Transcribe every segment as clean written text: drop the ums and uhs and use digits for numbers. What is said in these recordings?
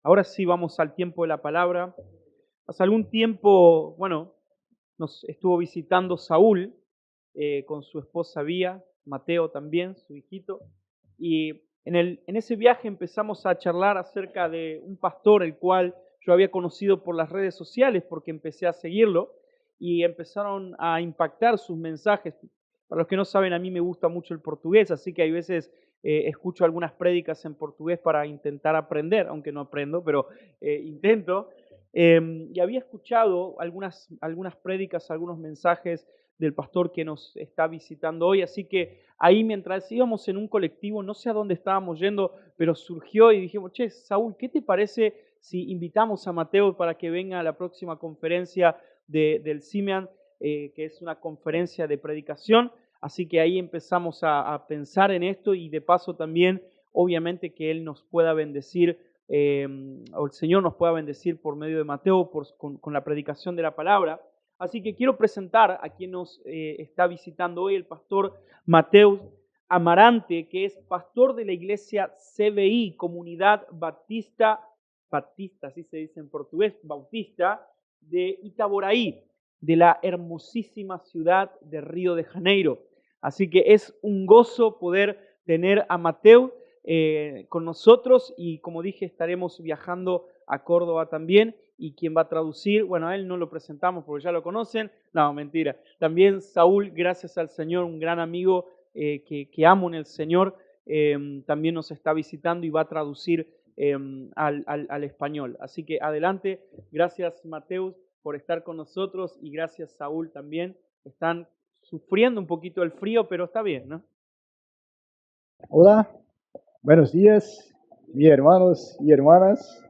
Ahora sí vamos al tiempo de la palabra. Hace algún tiempo, bueno, nos estuvo visitando Saúl con su esposa Vía, Mateo también, su hijito, y en ese viaje empezamos a charlar acerca de un pastor el cual yo había conocido por las redes sociales porque empecé a seguirlo y empezaron a impactar sus mensajes. Para los que no saben, a mí me gusta mucho el portugués, así que hay veces escucho algunas prédicas en portugués para intentar aprender, aunque no aprendo, pero intento. Y había escuchado algunas prédicas, algunos mensajes del pastor que nos está visitando hoy, así que ahí mientras íbamos en un colectivo, no sé a dónde estábamos yendo, pero surgió y dijimos, che, Saúl, ¿qué te parece si invitamos a Mateo para que venga a la próxima conferencia del CIMEAN, que es una conferencia de predicación? Así que ahí empezamos a pensar en esto y de paso también, obviamente, que Él nos pueda bendecir, o el Señor nos pueda bendecir por medio de Mateo, con la predicación de la palabra. Así que quiero presentar a quien nos está visitando hoy, el pastor Mateo Amarante, que es pastor de la iglesia CBI, Comunidad Batista, así se dice en portugués, Bautista, de Itaboraí, de la hermosísima ciudad de Río de Janeiro. Así que es un gozo poder tener a Mateo con nosotros y como dije estaremos viajando a Córdoba también y quien va a traducir, bueno, a él no lo presentamos porque ya lo conocen, no, mentira. También Saúl, gracias al Señor, un gran amigo que amo en el Señor, también nos está visitando y va a traducir al español. Así que adelante, gracias Mateus por estar con nosotros y gracias Saúl también. Están sufriendo un poquito el frío, pero está bien, ¿no? Hola, buenos días, mis hermanos y hermanas.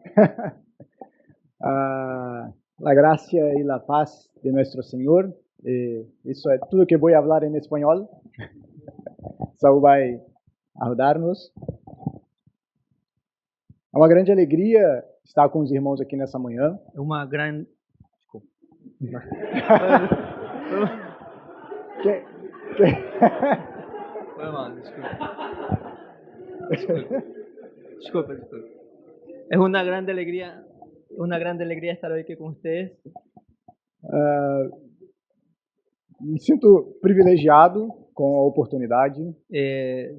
La gracia y la paz de nuestro Señor. Isso é tudo que vou falar em espanhol. Saúl vai ajudar-nos. É uma grande alegria estar com os irmãos aqui nessa manhã. É uma grande... Desculpa. Que... Foi mal, desculpa. Es una grande alegría estar hoy aquí con ustedes. Me sinto privilegiado com a oportunidade.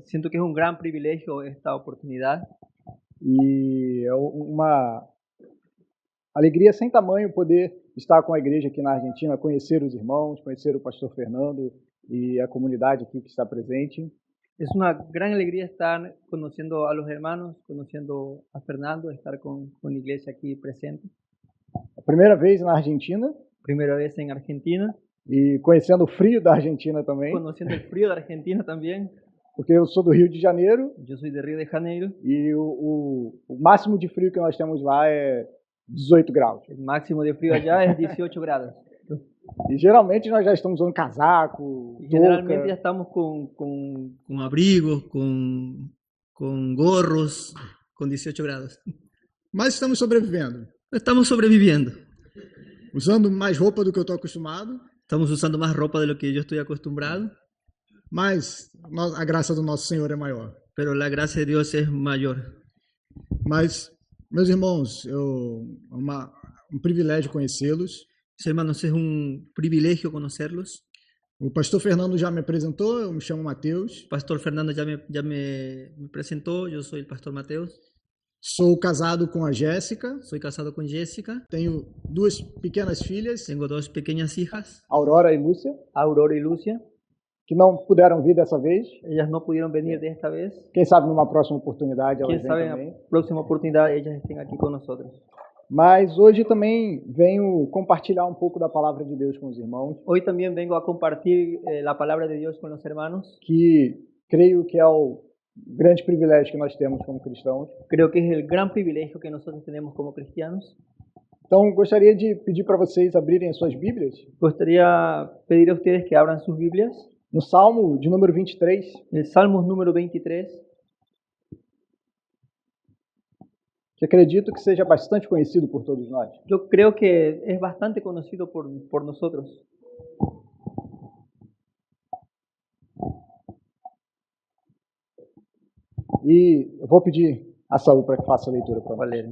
Siento que es un gran privilegio esta oportunidad. E é uma alegria sem tamanho poder estar com a igreja aqui na Argentina, conhecer os irmãos, conhecer o pastor Fernando y a comunidad aquí que está presente. Es una gran alegría estar conociendo a los hermanos, conociendo a Fernando, estar con la iglesia aquí presente. A primeira vez na Argentina. Primera vez en Argentina. E conhecendo o frio da Argentina também. Conociendo el frío de Argentina también. Porque eu sou do Rio de Janeiro. Eu sou de Rio de Janeiro. E o máximo de frio que nós temos lá é 18 graus. O máximo de frio allá é 18 graus. E geralmente nós já estamos usando casaco, Generalmente já estamos com abrigos, com gorros, com 18 graus. Mas estamos sobrevivendo. Estamos sobrevivendo. Usando mais roupa do que eu estou acostumado. Estamos usando mais roupa do que eu estou acostumado. Mas a graça do nosso Senhor é maior. Pero a graça de Deus é maior. Mas, meus irmãos, é um privilégio conhecê-los. Hermanos, é um privilégio conhecê-los. O pastor Fernando já me apresentou, eu me chamo Mateus. O pastor Fernando já me apresentou, eu sou o pastor Mateus. Sou casado com a Jéssica. Sou casado com Jéssica. Tenho duas pequenas filhas. Tenho duas pequenas filhas. Aurora e Lúcia. Aurora e Lúcia. Que não puderam vir dessa vez. Elas não puderam vir desta vez. Quem sabe numa próxima oportunidade elas vêm também. Quem sabe na próxima oportunidade elas estão aqui conosco. Mas hoje também venho compartilhar um pouco da palavra de Deus com os irmãos. Hoje também venho a compartilhar a palavra de Deus com os irmãos. Que creio que é o grande privilégio que nós temos como cristãos. Creio que é o grande privilégio que nós temos como cristianos. Então, gostaria de pedir para vocês abrirem as suas Bíblias. Gostaria de pedir a vocês que abram suas Bíblias. No Salmo de número 23. No Salmo número 23. Que acredito que seja bastante conhecido por todos nós. Eu creio que é bastante conhecido por nós. E eu vou pedir a Saúl para que faça a leitura para nós.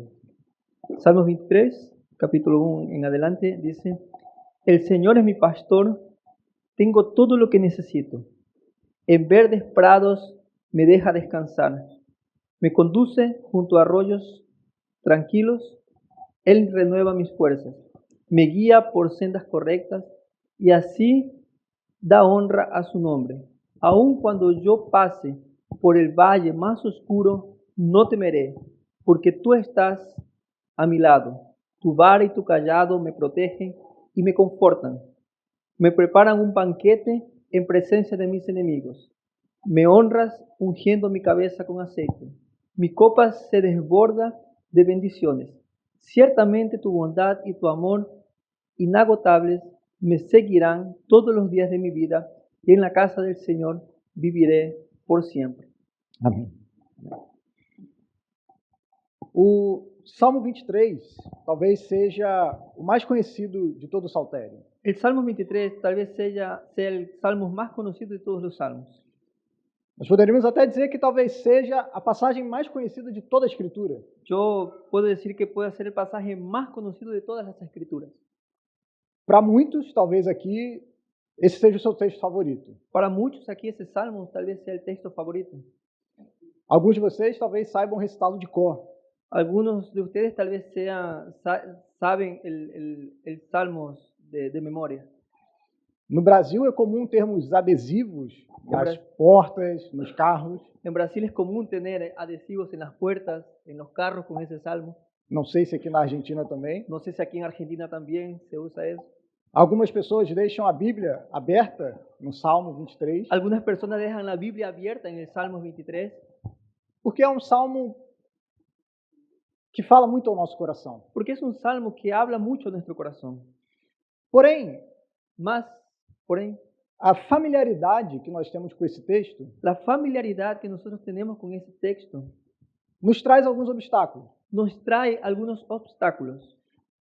Salmos 23, capítulo 1 en adelante, dice: El Señor es mi pastor, tengo todo lo que necesito. En verdes prados me deja descansar. Me conduce junto a arroyos tranquilos. Él renueva mis fuerzas. Me guía por sendas correctas y así da honra a su nombre. Aun cuando yo pase por el valle más oscuro, no temeré, porque tú estás a mi lado. Tu vara y tu cayado me protegen y me confortan. Me preparan un banquete en presencia de mis enemigos. Me honras ungiendo mi cabeza con aceite. Mi copa se desborda de bendiciones. Ciertamente tu bondad y tu amor inagotables me seguirán todos los días de mi vida, y en la casa del Señor viviré por siempre. Amém. O Salmo 23 talvez seja o mais conhecido de todo o saltério. El Salmo 23 tal vez sea el salmo más conocido de todos los salmos. Nós poderíamos até dizer que talvez seja a passagem mais conhecida de toda a Escritura. Yo puedo decir que puede ser el pasaje más conocido de todas las escrituras. Para muitos, talvez aqui, esse seja o seu texto favorito. Para muchos aquí ese salmo tal vez sea el texto favorito. Alguns de vocês talvez saibam recitá-lo de cor. Algunos de ustedes tal vez saben el salmos de memoria. No Brasil é comum termos adesivos nas portas, nos carros. En Brasil es común tener adhesivos en las puertas, en los carros con ese salmo. Não sei se aqui na Argentina também. No sé si aquí en Argentina también se usa eso. Algumas pessoas deixam a Bíblia aberta no Salmo 23, Algunas personas dejan la Biblia abierta en el Salmo 23 porque é um salmo que fala muito ao nosso coração. porque es un salmo que habla mucho a nuestro corazón. Porém, Porém, a familiaridade que nós temos com esse texto la familiaridad que nosotros tenemos con ese texto nos traz alguns obstáculos. nos trae algunos obstáculos,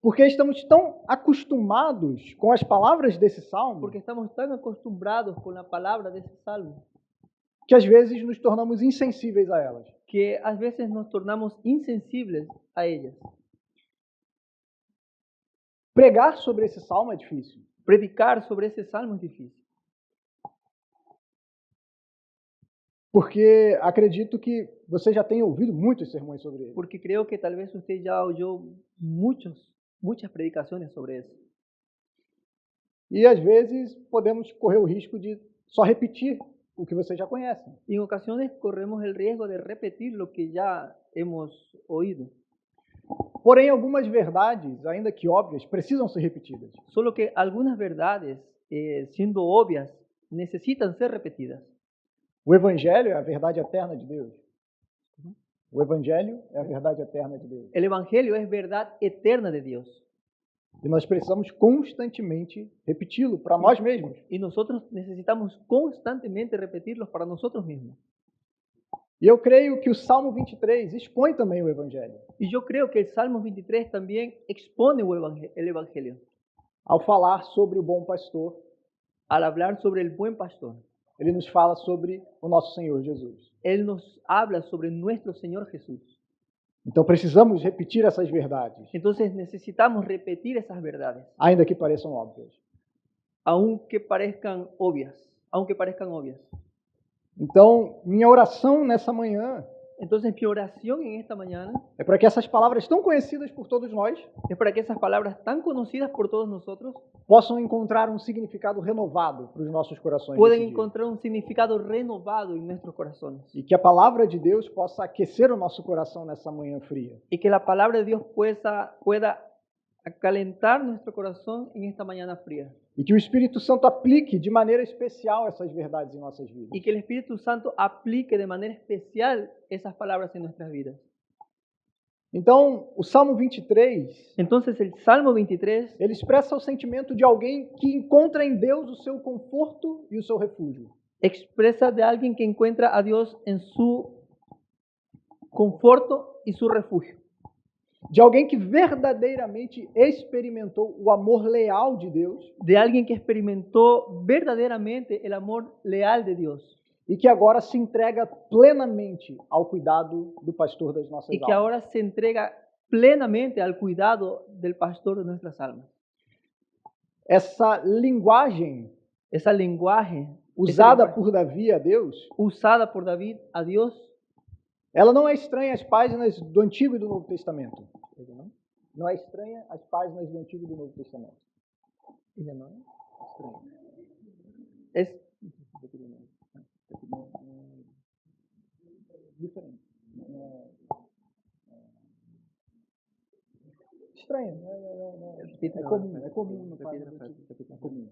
Porque estamos tão acostumados com as palavras desse salmo porque estamos tan acostumbrados con la palabra de ese salmo que às vezes nos tornamos insensíveis a elas. que a veces nos tornamos insensibles a ellas. Pregar sobre esse salmo é difícil. Predicar sobre ese salmo es difícil, Porque acredito que você já tenha ouvido muitos sermões sobre ele. porque creo que tal vez usted ya oyó muchas predicaciones sobre eso. E às vezes podemos correr o risco de só repetir o que você já conhece. Y en ocasiones corremos el riesgo de repetir lo que ya hemos oído. Porém, algumas verdades, ainda que óbvias, precisam ser repetidas. Solo que algunas verdades, siendo obvias, necesitan ser repetidas. O Evangelho é a verdade eterna de Deus. O Evangelho é a verdade eterna de Deus. El Evangelio es verdad eterna de Dios. E nós precisamos constantemente repeti-lo para nós mesmos. Y nosotros necesitamos constantemente repetirlos para nosotros mismos. E eu creio que o Salmo 23 expõe também o Evangelho. Y yo creo que el Salmo 23 también expone el Evangelio Ao falar sobre o bom pastor, al hablar sobre el buen pastor. ele nos fala sobre o nosso Senhor Jesus. Él nos habla sobre nuestro Señor Jesús. Então precisamos repetir essas verdades, Entonces necesitamos repetir esas verdades, ainda que pareçam óbvias. aunque parezcan obvias. Então, minha oração nessa manhã Entonces mi oración en esta mañana é para que essas palavras tão conhecidas por todos nós es para que esas palabras tan conocidas por todos nosotros possam encontrar um significado renovado para os nossos corações. puedan nesse dia. encontrar un significado renovado en nuestros corazones. E que a palavra de Deus possa aquecer o nosso coração nessa manhã fria. Y que la palabra de Dios pueda acalentar nuestro corazón en esta mañana fría. E que o Espírito Santo aplique de maneira especial essas verdades em nossas vidas. Y que el Espíritu Santo aplique de manera especial esas palabras en nuestras vidas. Então, o Salmo 23, Entonces el Salmo 23 ele expressa o sentimento de alguém que encontra em Deus o seu conforto e o seu refúgio. expresa de alguien que encuentra a Dios en su conforto y su refugio. De alguém que verdadeiramente experimentou o amor leal de Deus De alguien que experimentó verdaderamente el amor leal de Dios. e que agora se entrega plenamente ao cuidado do pastor das nossas Y que almas. ahora se entrega plenamente al cuidado del pastor de nuestras almas. Essa linguagem Esa lenguaje usada por Davi a Deus, usada por David a Dios, ela não é estranha às páginas do Antigo e do Novo Testamento. Não é estranha às páginas do Antigo e do Novo Testamento. ella no Estranha. es Diferente. Estranha. É comum. É comum no página do Antigo. É comum.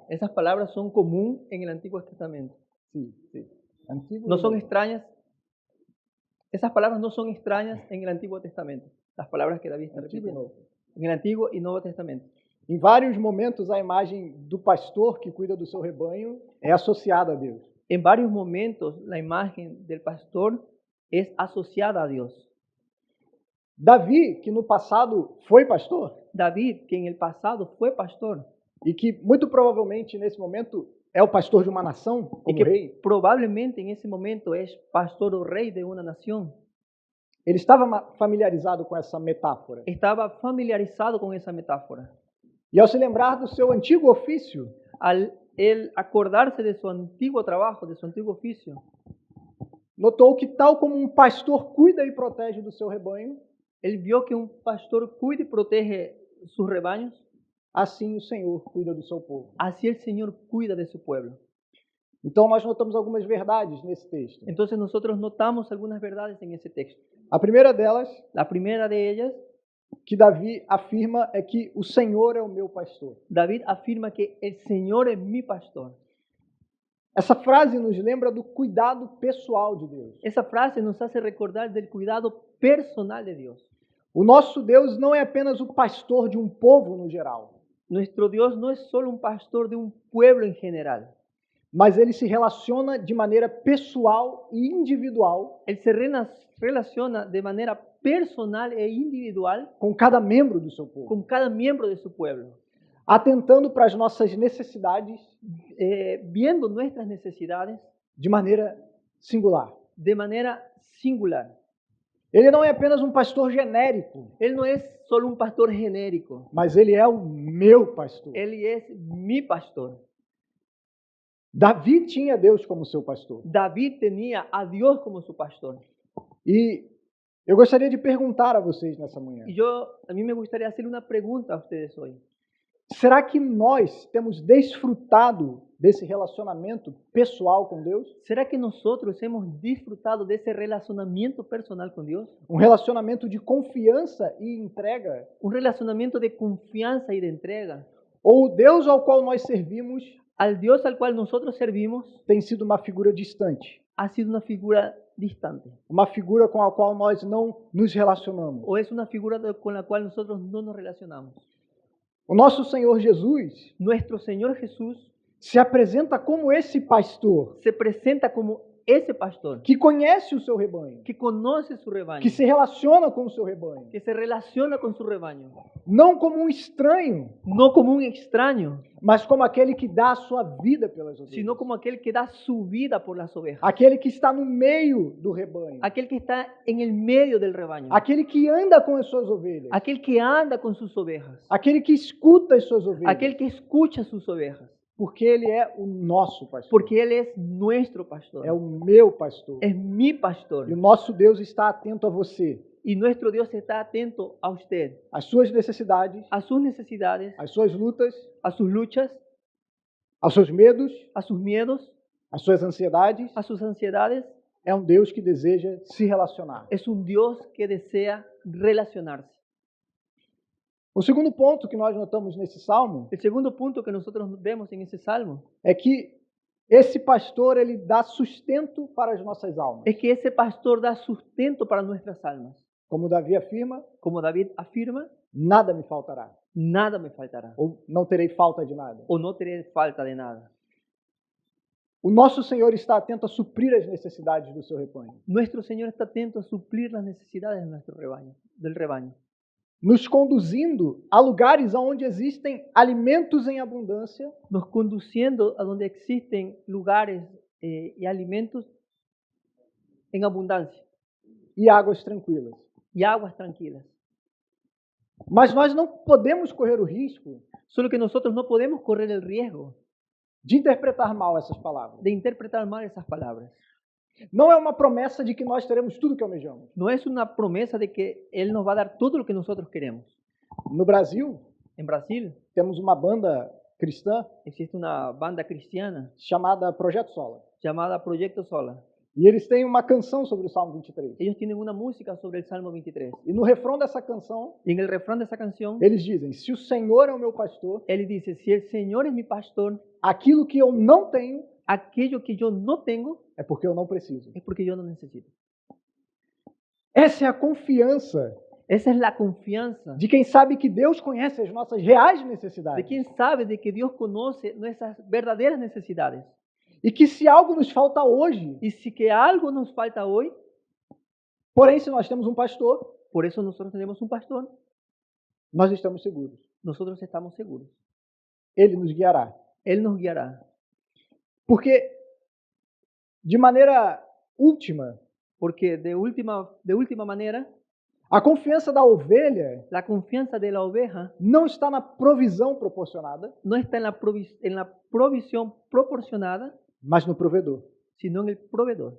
esas palabras son comunes en el Antiguo Testamento. Sim, sim. Antigo No e son Novo. extrañas. Esas palabras no son extrañas en el Antiguo Testamento. Las palabras que David está Antigo e repitiendo. Novo. En el Antiguo y Nuevo Testamento. Em vários momentos, a imagem do pastor que cuida do seu rebanho é associada a Deus. En varios momentos, la imagen del pastor es asociada a Dios. Davi, que no passado foi pastor, David, que en el pasado fue pastor e que muito provavelmente nesse momento é o pastor de uma nação, y como que rei, probablemente en ese momento es pastor o rey de una nación, ele estava familiarizado com essa metáfora. estaba familiarizado con esa metáfora. E ao se lembrar do seu antigo ofício, Al él acordarse de su antiguo trabajo, de su antiguo oficio, notou que tal como um pastor cuida e protege do seu rebanho, él vio que un pastor cuida y protege sus rebaños, assim o Senhor cuida do seu povo. así el Señor cuida de su pueblo. Então nós notamos algumas verdades nesse texto. Entonces nosotros notamos algunas verdades en ese texto. A primeira delas, La primera de ellas, que Davi afirma, é que o Senhor é o meu pastor. David afirma que el Señor es mi pastor. Essa frase nos lembra do cuidado pessoal de Deus. Esa frase nos hace recordar del cuidado personal de Dios. O nosso Deus não é apenas o pastor de um povo no geral, Nuestro Dios no es solo un pastor de un pueblo en general. mas ele se relaciona de maneira pessoal e individual Él se relaciona de manera personal e individual com cada membro do seu povo, con cada miembro de su pueblo, atentando para as nossas necessidades viendo nuestras necesidades de maneira singular. de manera singular. Ele não é apenas um pastor genérico, Él no es solo un pastor genérico, mas ele é o meu pastor. Él es mi pastor. Davi tinha Deus como seu pastor. David tenía a Dios como su pastor. E eu gostaria de perguntar a vocês nessa manhã: Y a mí me gustaría hacerle una pregunta a ustedes hoy. será que nós temos desfrutado desse relacionamento pessoal com Deus? ¿Será que nosotros hemos disfrutado de ese relacionamiento personal con Dios? Um relacionamento de confiança e entrega? Un relacionamiento de confianza y de entrega. Ou o Deus ao qual nós servimos Al Dios al cual nosotros servimos tem sido uma figura distante? ha sido una figura distante. Uma figura com a qual nós não nos relacionamos? O es una figura con la cual nosotros no nos relacionamos. O nosso Senhor Jesus Nuestro Señor Jesús se apresenta como esse pastor se presenta como ese pastor que conhece o seu rebanho, que conoce su rebaño, que se relaciona com o seu rebanho, que se relaciona con su rebaño, não como um estranho, no como un extraño, mas como aquele que dá a sua vida pelas ovelhas, sino como aquel que da su vida por las ovejas, aquele que está no meio do rebanho, aquel que está en el medio del rebaño, aquele que anda com as suas ovelhas, aquel que anda con sus ovejas, aquele que escuta as suas ovelhas, aquel que escucha sus ovejas, porque ele é o nosso pastor, porque Él es nuestro pastor, é o meu pastor. es mi pastor. E o nosso Deus está atento a você, Y nuestro Dios está atento a usted, às suas necessidades, a sus necesidades, às suas lutas, a sus luchas, aos seus medos, a sus miedos, às suas ansiedades. a sus ansiedades. É um Deus que deseja se relacionar. Es un Dios que desea relacionarse. O segundo ponto que nós notamos nesse salmo El segundo punto que nosotros vemos en ese salmo é que esse pastor ele dá sustento para as nossas almas. es que ese pastor da sustento para nuestras almas. Como Davi afirma, Como David afirma, nada me faltará, nada me faltará ou não terei falta de nada. o no tener falta de nada. O nosso Senhor está atento a suprir as necessidades do seu rebanho, Nuestro Señor está atento a suplir las necesidades de nuestro rebaño, del rebaño, nos conduzindo a lugares onde existem alimentos em abundância nos conduciendo a donde existen lugares y alimentos en abundancia e águas tranquilas. y aguas tranquilas. Mas nós não podemos correr o risco Solo que nosotros no podemos correr el riesgo de interpretar mal essas palavras. de interpretar mal esas palabras. Não é uma promessa de que nós teremos tudo que almejamos. No es una promesa de que Él nos va a dar todo lo que nosotros queremos. No Brasil, En Brasil temos uma banda cristã existe una banda cristiana chamada Projeto Sola. llamada Proyecto Sola. E eles têm uma canção sobre o Salmo 23. Ellos tienen una música sobre el Salmo 23. E no refrão dessa canção, Y en el refrán de esa canción, eles dizem: se o Senhor é o meu pastor, Él dice, si el Señor es mi pastor, aquilo que eu não tenho aquello que yo no tengo é porque eu não preciso. es porque yo no necesito. Essa é a confiança Esa es la confianza de quem sabe que Deus conhece as nossas reais de necessidades. quien sabe de que Dios conoce nuestras verdaderas necesidades. E que se algo nos falta hoje, Y si que algo nos falta hoy, porém se nós temos um pastor, por eso nosotros tenemos un pastor, nós estamos seguros. nosotros estamos seguros. Ele nos guiará. Él nos guiará. Porque, de maneira última, Porque de última manera, a confiança da ovelha la confianza de la oveja não está na provisão proporcionada, no está en la provisión proporcionada, mas no provedor. sino en el proveedor.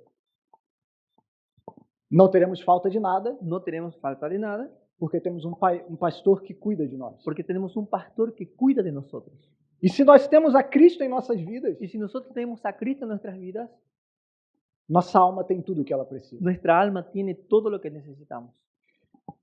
Não teremos falta de nada, No tenemos falta de nada, porque temos um pastor que cuida de nós. porque tenemos un pastor que cuida de nosotros. E se nós temos a Cristo em nossas vidas, Y si nosotros tenemos a Cristo en nuestras vidas, nossa alma tem tudo o que ela precisa. nuestra alma tiene todo lo que necesitamos.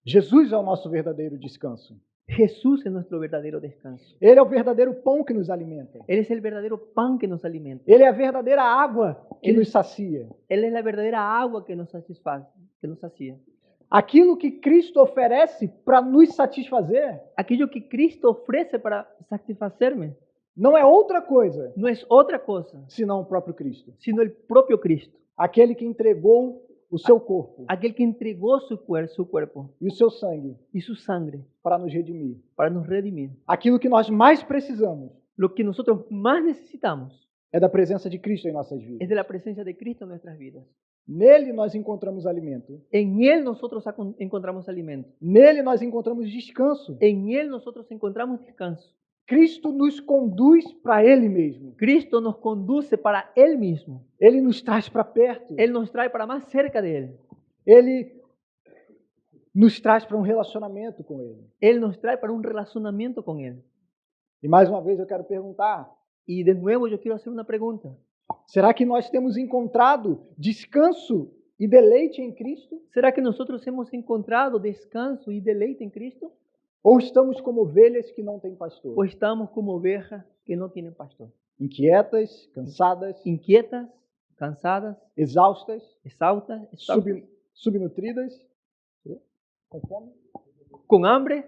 Jesus é o nosso verdadeiro descanso. Jesús es nuestro verdadero descanso. Ele é o verdadeiro pão que nos alimenta. Él es el verdadero pan que nos alimenta. Ele é a verdadeira água que Ele- nos sacia. Él es la verdadera agua que nos satisface, que nos sacia. Aquilo que Cristo oferece para nos satisfazer Aquello que Cristo ofrece para satisfacerme não é outra coisa no es otra cosa, senão o próprio Cristo. sino el propio Cristo. Aquele que entregou o seu corpo Aquel que entregó su cuerpo e o seu sangue y su sangre para nos redimir. para nos redimir. Aquilo que nós mais precisamos Lo que nosotros más necesitamos é da presença de Cristo em nossas es vidas. de la presencia de Cristo en nuestras vidas. Nele nós encontramos alimento. En Él nosotros encontramos alimento. Nele nós encontramos descanso. En Él nosotros encontramos descanso. Cristo nos conduz para Ele mesmo. Cristo nos conduce para Él mismo. Ele nos traz para perto. Él nos trae para más cerca de Él. Ele nos traz para um relacionamento com Ele. Él nos trae para un relacionamiento con Él. E mais uma vez eu quero perguntar: Y de nuevo yo quiero hacer una pregunta. será que nós temos encontrado descanso e deleite em Cristo? ¿Será que nosotros hemos encontrado descanso y deleite en Cristo? Ou estamos como ovelhas que não têm pastor? ¿O estamos como ovejas que no tienen pastor? Inquietas, cansadas, Inquietas, cansadas, exaustas, exhaustas, subnutridas, com fome? con hambre.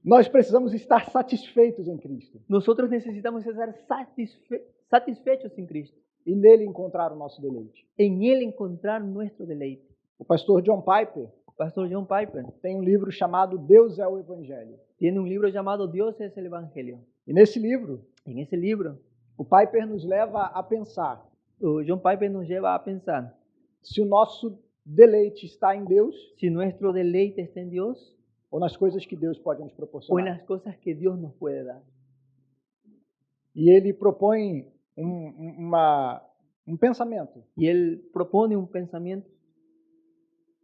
Nós precisamos estar satisfeitos em Cristo Nosotros necesitamos estar satisfechos en Cristo. e nele encontrar o nosso deleite. En Él encontrar nuestro deleite. O pastor John Piper Pastor John Piper tem um livro chamado Deus é o Evangelho. tiene un libro llamado Dios es el Evangelio. E nesse livro, En ese libro, o Piper nos leva a pensar o John Piper nos lleva a pensar se o nosso deleite está em Deus si nuestro deleite está en Dios ou nas coisas que Deus pode nos o en proporcionar. las cosas que Dios nos puede dar. E ele propõe um pensamento Y Él propone un pensamiento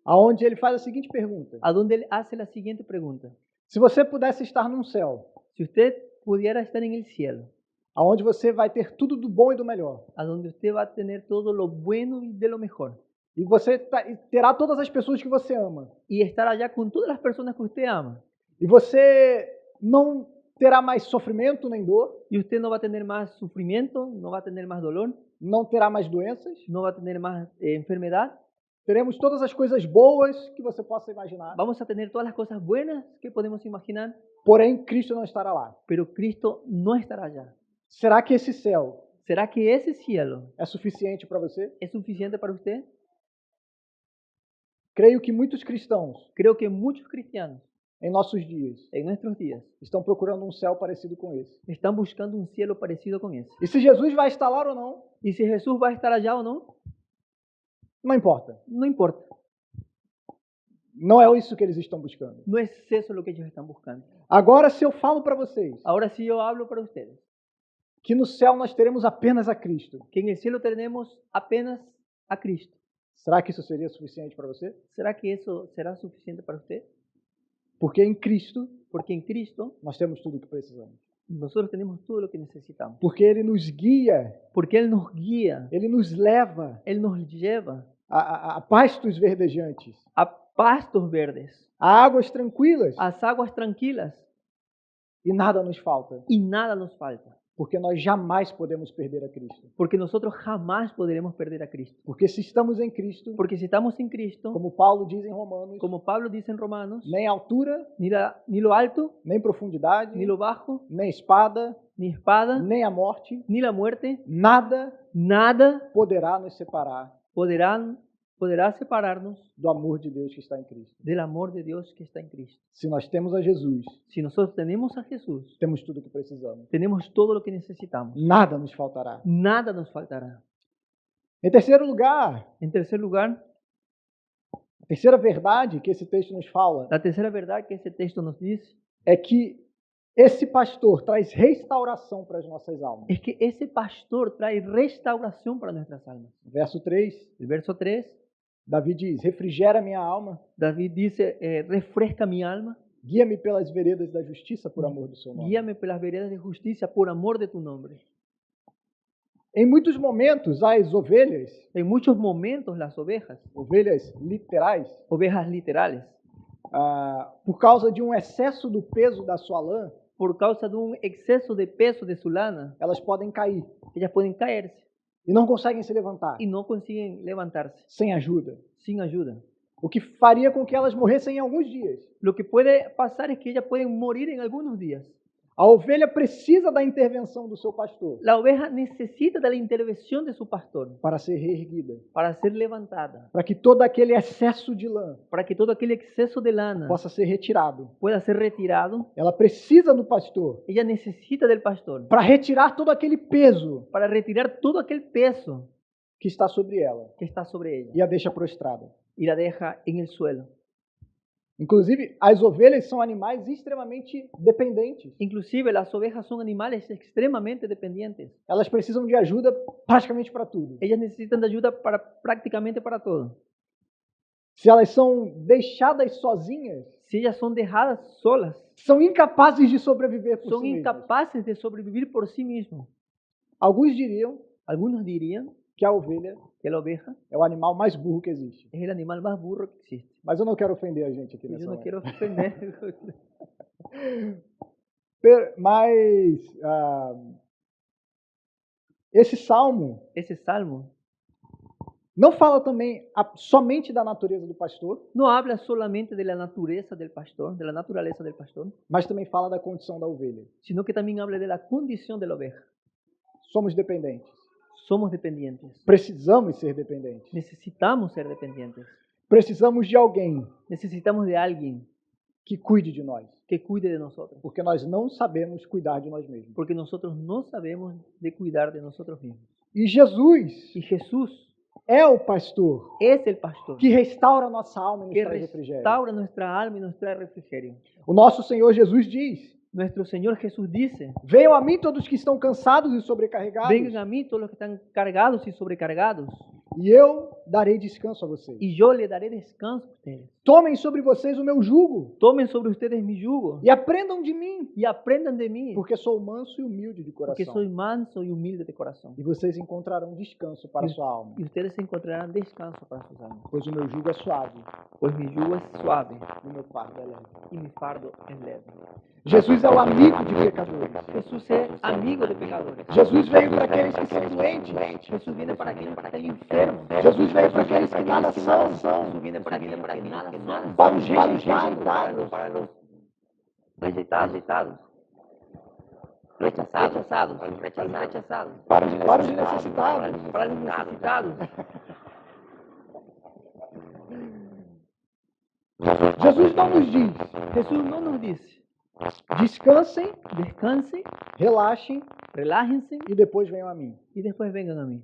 aonde ele faz a seguinte pergunta: a donde Él hace la siguiente pregunta. se você pudesse estar num céu, Si usted pudiera estar en el cielo, aonde você vai ter tudo do bom e do melhor, a donde usted va a tener todo lo bueno y de lo mejor, e você terá todas as pessoas que você ama, y estar allá con todas las personas que usted ama, e você não terá mais sofrimento nem dor, y usted no va a tener más sufrimiento, no va a tener más dolor, não terá mais doenças, no va a tener más enfermedad, teremos todas as coisas boas que você possa imaginar, vamos a tener todas las cosas buenas que podemos imaginar, porém Cristo não estará lá. pero Cristo no estará allá. Será que esse céu ¿Será que ese cielo é suficiente para você? es suficiente para usted? Creio que muitos cristãos, Creo que muchos cristianos em nossos dias, en nuestros días estão procurando um céu parecido com esse. están buscando un cielo parecido con ese. E se Jesus vai estar lá ou não, Y si Jesús va a estar allá o no, não importa. no importa. Não é isso que eles estão buscando. No es eso lo que ellos están buscando. Agora, se eu falo para vocês Ahora sí yo hablo para ustedes, que no céu nós teremos apenas a Cristo, que en el cielo tenemos apenas a Cristo. será que isso seria suficiente para você? ¿Será que eso será suficiente para usted? Porque em Cristo Porque en Cristo nós temos tudo o que precisamos. nosotros tenemos todo lo que necesitamos. Porque Ele nos guia, Porque Él nos guía, Ele nos leva Él nos lleva a pastos verdejantes, a pastos verdes, a águas tranquilas, a aguas tranquilas, e nada nos falta, y nada nos falta. porque nós jamais podemos perder a Cristo. Porque nosotros jamás podremos perder a Cristo. Porque se estamos em Cristo, Porque si estamos en Cristo, como Paulo diz em Romanos, como Pablo dice en Romanos, nem altura, ni lo alto, nem profundidade, ni lo bajo, nem espada, ni espada, nem a morte, ni la muerte, nada nada poderá nos separar podrá separarnos do amor de Deus que está em Cristo. del amor de Dios que está en Cristo. Se nós temos a Jesus, Si nosotros tenemos a Jesús, temos tudo o que precisamos. tenemos todo lo que necesitamos. Nada nos faltará. Nada nos faltará. Em terceiro lugar, En tercer lugar, a terceira verdade que esse texto nos fala la tercera verdad que este texto nos dice é que esse pastor traz restauração para as nossas almas. es que ese pastor trae restauración para nuestras almas. Verso 3, El verso 3, Davi diz: refrigera minha alma, David dice, refresca mi alma, guia-me pelas veredas da justiça por amor do seu nome. guíame por las veredas de justicia por amor de tu nombre. Em muitos momentos, as ovelhas, En muchos momentos las ovelhas literais, ovejas literales, por causa de excesso do peso da sua lã, por causa de un exceso de peso de su lana, elas podem cair ellas pueden caerse e não conseguem se levantar y no consiguen levantarse sem ajuda. sin ayuda. O que faria com que elas morressem em alguns dias. Lo que puede pasar es que ellas pueden morir en algunos días. A ovelha precisa da intervenção do seu pastor La oveja necesita de la intervención de su pastor para ser reerguida, para ser levantada, para que todo aquele excesso de lã para que todo aquel exceso de lana possa ser retirado. pueda ser retirado. Ela precisa do pastor Ella necesita del pastor para retirar todo aquele peso para retirar todo aquel peso que está sobre ela que está sobre ella e a deixa prostrada. y la deja en el suelo. Inclusive, as ovelhas são animais extremamente dependentes. Inclusive, las ovejas son animales extremadamente dependientes. Elas precisam de ajuda praticamente para tudo. Ellas necesitan de ayuda para prácticamente para todo. Se elas são deixadas sozinhas, Si ellas son dejadas solas, são incapazes de sobreviver por son si mesmas. incapaces de sobrevivir por sí mismos. Alguns diriam Algunos dirían que a ovelha que la oveja é o animal mais burro que existe. es el animal más burro que existe. Mas eu não quero ofender a gente aqui Y nessa yo no hora. quiero ofender. Mas esse salmo Ese salmo não fala também somente da natureza do pastor, no habla solamente de la naturaleza del pastor, de la naturaleza del pastor, mas também fala da condição da ovelha. sino que también habla de la condición de la oveja. Somos dependentes. Somos dependientes. Precisamos ser dependentes. Necesitamos ser dependientes. Precisamos de alguém Necesitamos de alguien que cuide de nós, que cuide de nosotros, porque nós não sabemos cuidar de nós mesmos. porque nosotros no sabemos de cuidar de nosotros mismos. E Jesus Y Jesús é o pastor es el pastor que restaura a nossa alma e nos que traz refrigério. restaura nuestra alma y nos trae refrigerio. O nosso Senhor Jesus diz: Nuestro Señor Jesús dice, venham a mim todos que estão cansados e sobrecarregados, vengan a mí todos los que están cargados y sobrecargados, e eu darei descanso a vocês. y yo le daré descanso a ustedes. Tomem sobre vocês o meu jugo Tomen sobre ustedes mi yugo e aprendam de mim, y aprendan de mí, porque sou manso e humilde de porque coração. soy manso y humilde de corazón. E vocês encontrarão descanso para a sua alma, Y ustedes encontrarán descanso para sus almas, pois o meu jugo é suave pues mi yugo es suave e o meu fardo é leve. y mi fardo es leve. Jesus é o amigo de pecadores. Jesús es amigo de pecadores. Jesus veio para aqueles que são doentes. Jesús viene para aquellos que están enfermos. Jesus veio para aqueles que nada são. Jesús viene para aquellos que nada son. Para os rejeitados. Para los rechazados. Rechazados. Para os necessitados. Para los necesitados. Jesus não nos diz: Jesús no nos dice, descansem, descansen, relaxem relájense e depois venham a mim. y después vengan a mí.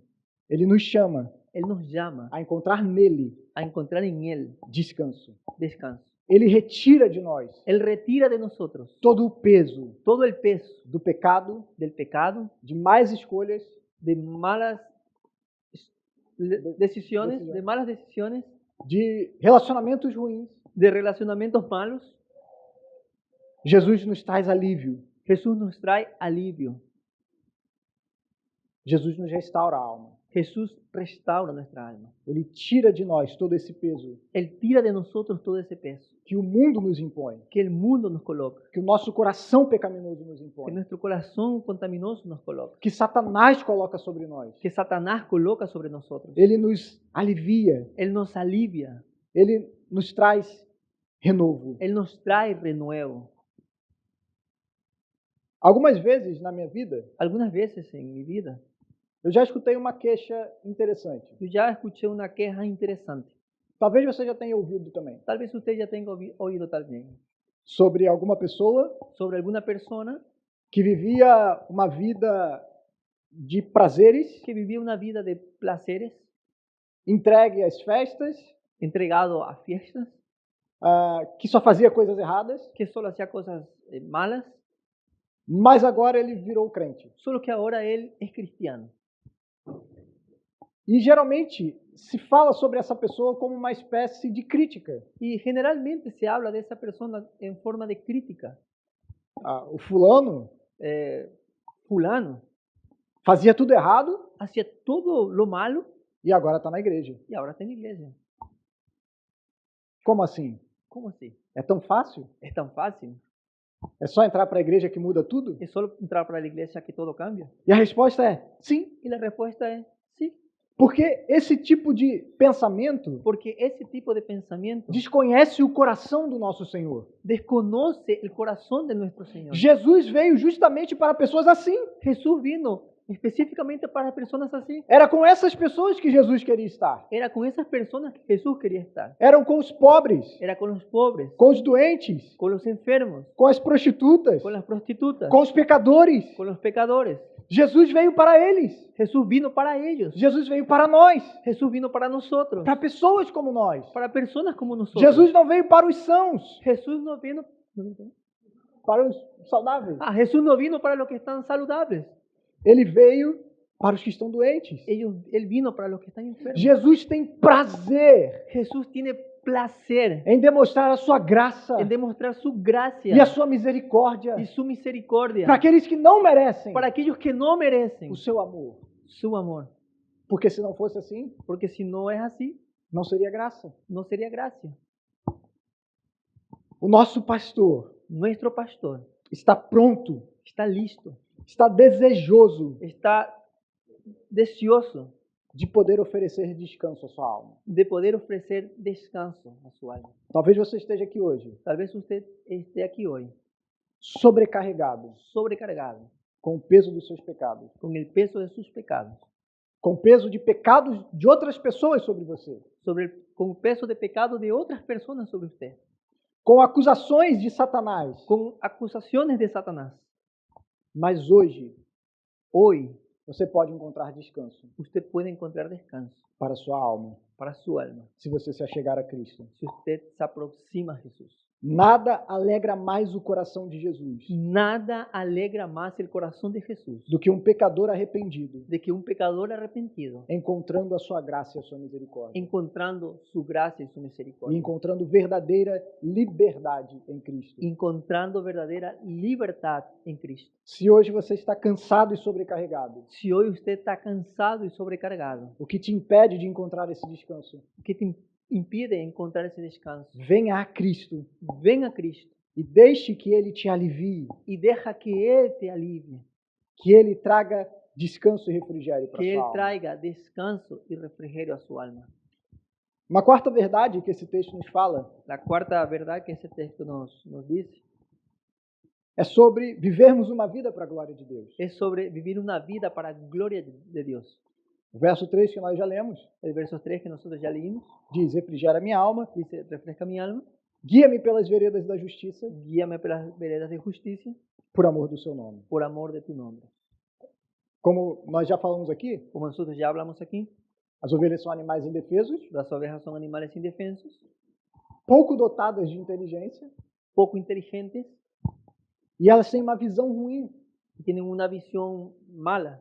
Ele nos chama Él nos llama a encontrar nele a encontrar en Él descanso. descanso. Ele retira de nós Él retira de nosotros todo o peso todo el peso do pecado, del pecado, de más escolhas, de malas decisiones, de malas decisiones, de relacionamentos ruins. de relacionamientos malos. Jesus nos traz alívio. Jesús nos trae alivio. Jesus nos restaura a alma. Jesús restaura nuestra alma. Ele tira de nós todo esse peso Él tira de nosotros todo ese peso que o mundo nos impõe, que el mundo nos coloca, que o nosso coração pecaminoso nos que impõe, nuestro corazón contaminoso nos coloca, que Satanás coloca sobre nós. que Satanás coloca sobre nosotros. Ele nos alivia, Él nos alivia, ele nos traz renovo. Él nos trae renuevo. Algumas vezes na minha vida, Algunas veces en mi vida, eu já escutei uma queixa interessante. yo ya escuché una queja interesante. Talvez você já tenha ouvido também. Tal vez usted ya tenga oído también Sobre alguma pessoa sobre alguna persona que vivia uma vida de prazeres, que vivía una vida de placeres, entregue às festas, entregado a fiestas, que só fazia coisas erradas, que solo hacía cosas malas, mas agora ele virou crente. solo que ahora él es cristiano. E geralmente se fala sobre essa pessoa como uma espécie de crítica. Y generalmente se habla de esa persona en forma de crítica. O fulano Fulano fazia tudo errado hacía todo lo malo e agora está na igreja. y ahora está en la iglesia. Como assim? ¿Cómo así? É tão fácil? Es tan fácil. É só entrar para a igreja que muda tudo? Es solo entrar para la iglesia que todo cambia. E a resposta é sim, Y la respuesta es sí. porque esse tipo de pensamento Porque ese tipo de pensamiento desconhece o coração do nosso Senhor. desconoce el corazón de nuestro Señor. Jesus veio justamente para pessoas assim. Jesús vino específicamente para personas así. Era com essas pessoas que Jesus queria estar. Era con esas personas que Jesús quería estar. Eram com os pobres, Era con los pobres, com os doentes, con los enfermos, com as prostitutas, con las prostitutas, com os pecadores. con los pecadores. Jesus veio para eles. Jesús vino para ellos. Jesus veio para nós, Jesús vino para nosotros, para pessoas como nós. para personas como nosotros. Jesus não veio para os sãos, Jesús no vino. para os saudáveis. Jesús no vino para los que están saludables. Ele veio para os que estão doentes. Él vino para los que están enfermos. Jesus tem prazer Jesús tiene placer em demonstrar a sua graça en demostrar su gracia e a sua misericórdia y su misericordia para aqueles que não merecem para aquellos que no merecen o seu amor. su amor. Porque se não fosse assim, Porque si no es así, não seria graça. no sería gracia. O nosso pastor Nuestro pastor está pronto, está listo, está desejoso está deseoso de poder oferecer descanso à sua alma. de poder ofrecer descanso a su alma. Talvez você esteja aqui hoje Tal vez usted esté aquí hoy sobrecarregado sobrecargado com o peso dos seus pecados, con el peso de sus pecados, com o peso de pecados de outras pessoas sobre você, con el peso de pecado de otras personas sobre usted, com acusações de Satanás. con acusaciones de Satanás. Mas hoje Hoy você pode encontrar descanso usted puede encontrar descanso para a sua alma, para su alma se você se achegar a Cristo. si usted se aproxima a Jesús. Nada alegra mais o coração de Jesus Nada alegra más el corazón de Jesús do que um pecador arrependido de que un pecador arrepentido encontrando a sua graça e a sua misericórdia encontrando su gracia y su e misericordia, encontrando verdadeira liberdade em Cristo. encontrando verdadera libertad en Cristo. Se hoje você está cansado e sobrecarregado, Si hoy usted está cansado y sobrecargado, o que te impede de encontrar esse descanso, ¿qué te impide encontrar ese descanso? venha a Cristo Ven a Cristo e deixe que Ele te alivie, y deja que Él te alivie, que Ele traga descanso e refrigério para que Él sua alma. traiga descanso y refrigerio a su alma. Uma quarta verdade que esse texto nos fala La cuarta verdad que ese texto nos dice é sobre vivermos uma vida para a glória de Deus. es sobre vivir una vida para la gloria de Dios. O verso 3 que nós já lemos El verso 3 que nosotros ya leímos diz: refrigera minha alma, dice, refresca mi alma, guia-me pelas veredas da justiça, guíame por las veredas de justicia, por amor do seu nome. por amor de tu nombre. Como nós já falamos aqui, Como nosotros ya hablamos aquí, As ovelhas são animais indefesos, Las ovejas son animales indefensos, pouco dotadas de inteligência, poco inteligentes e elas têm uma visão ruim. y tienen una visión mala.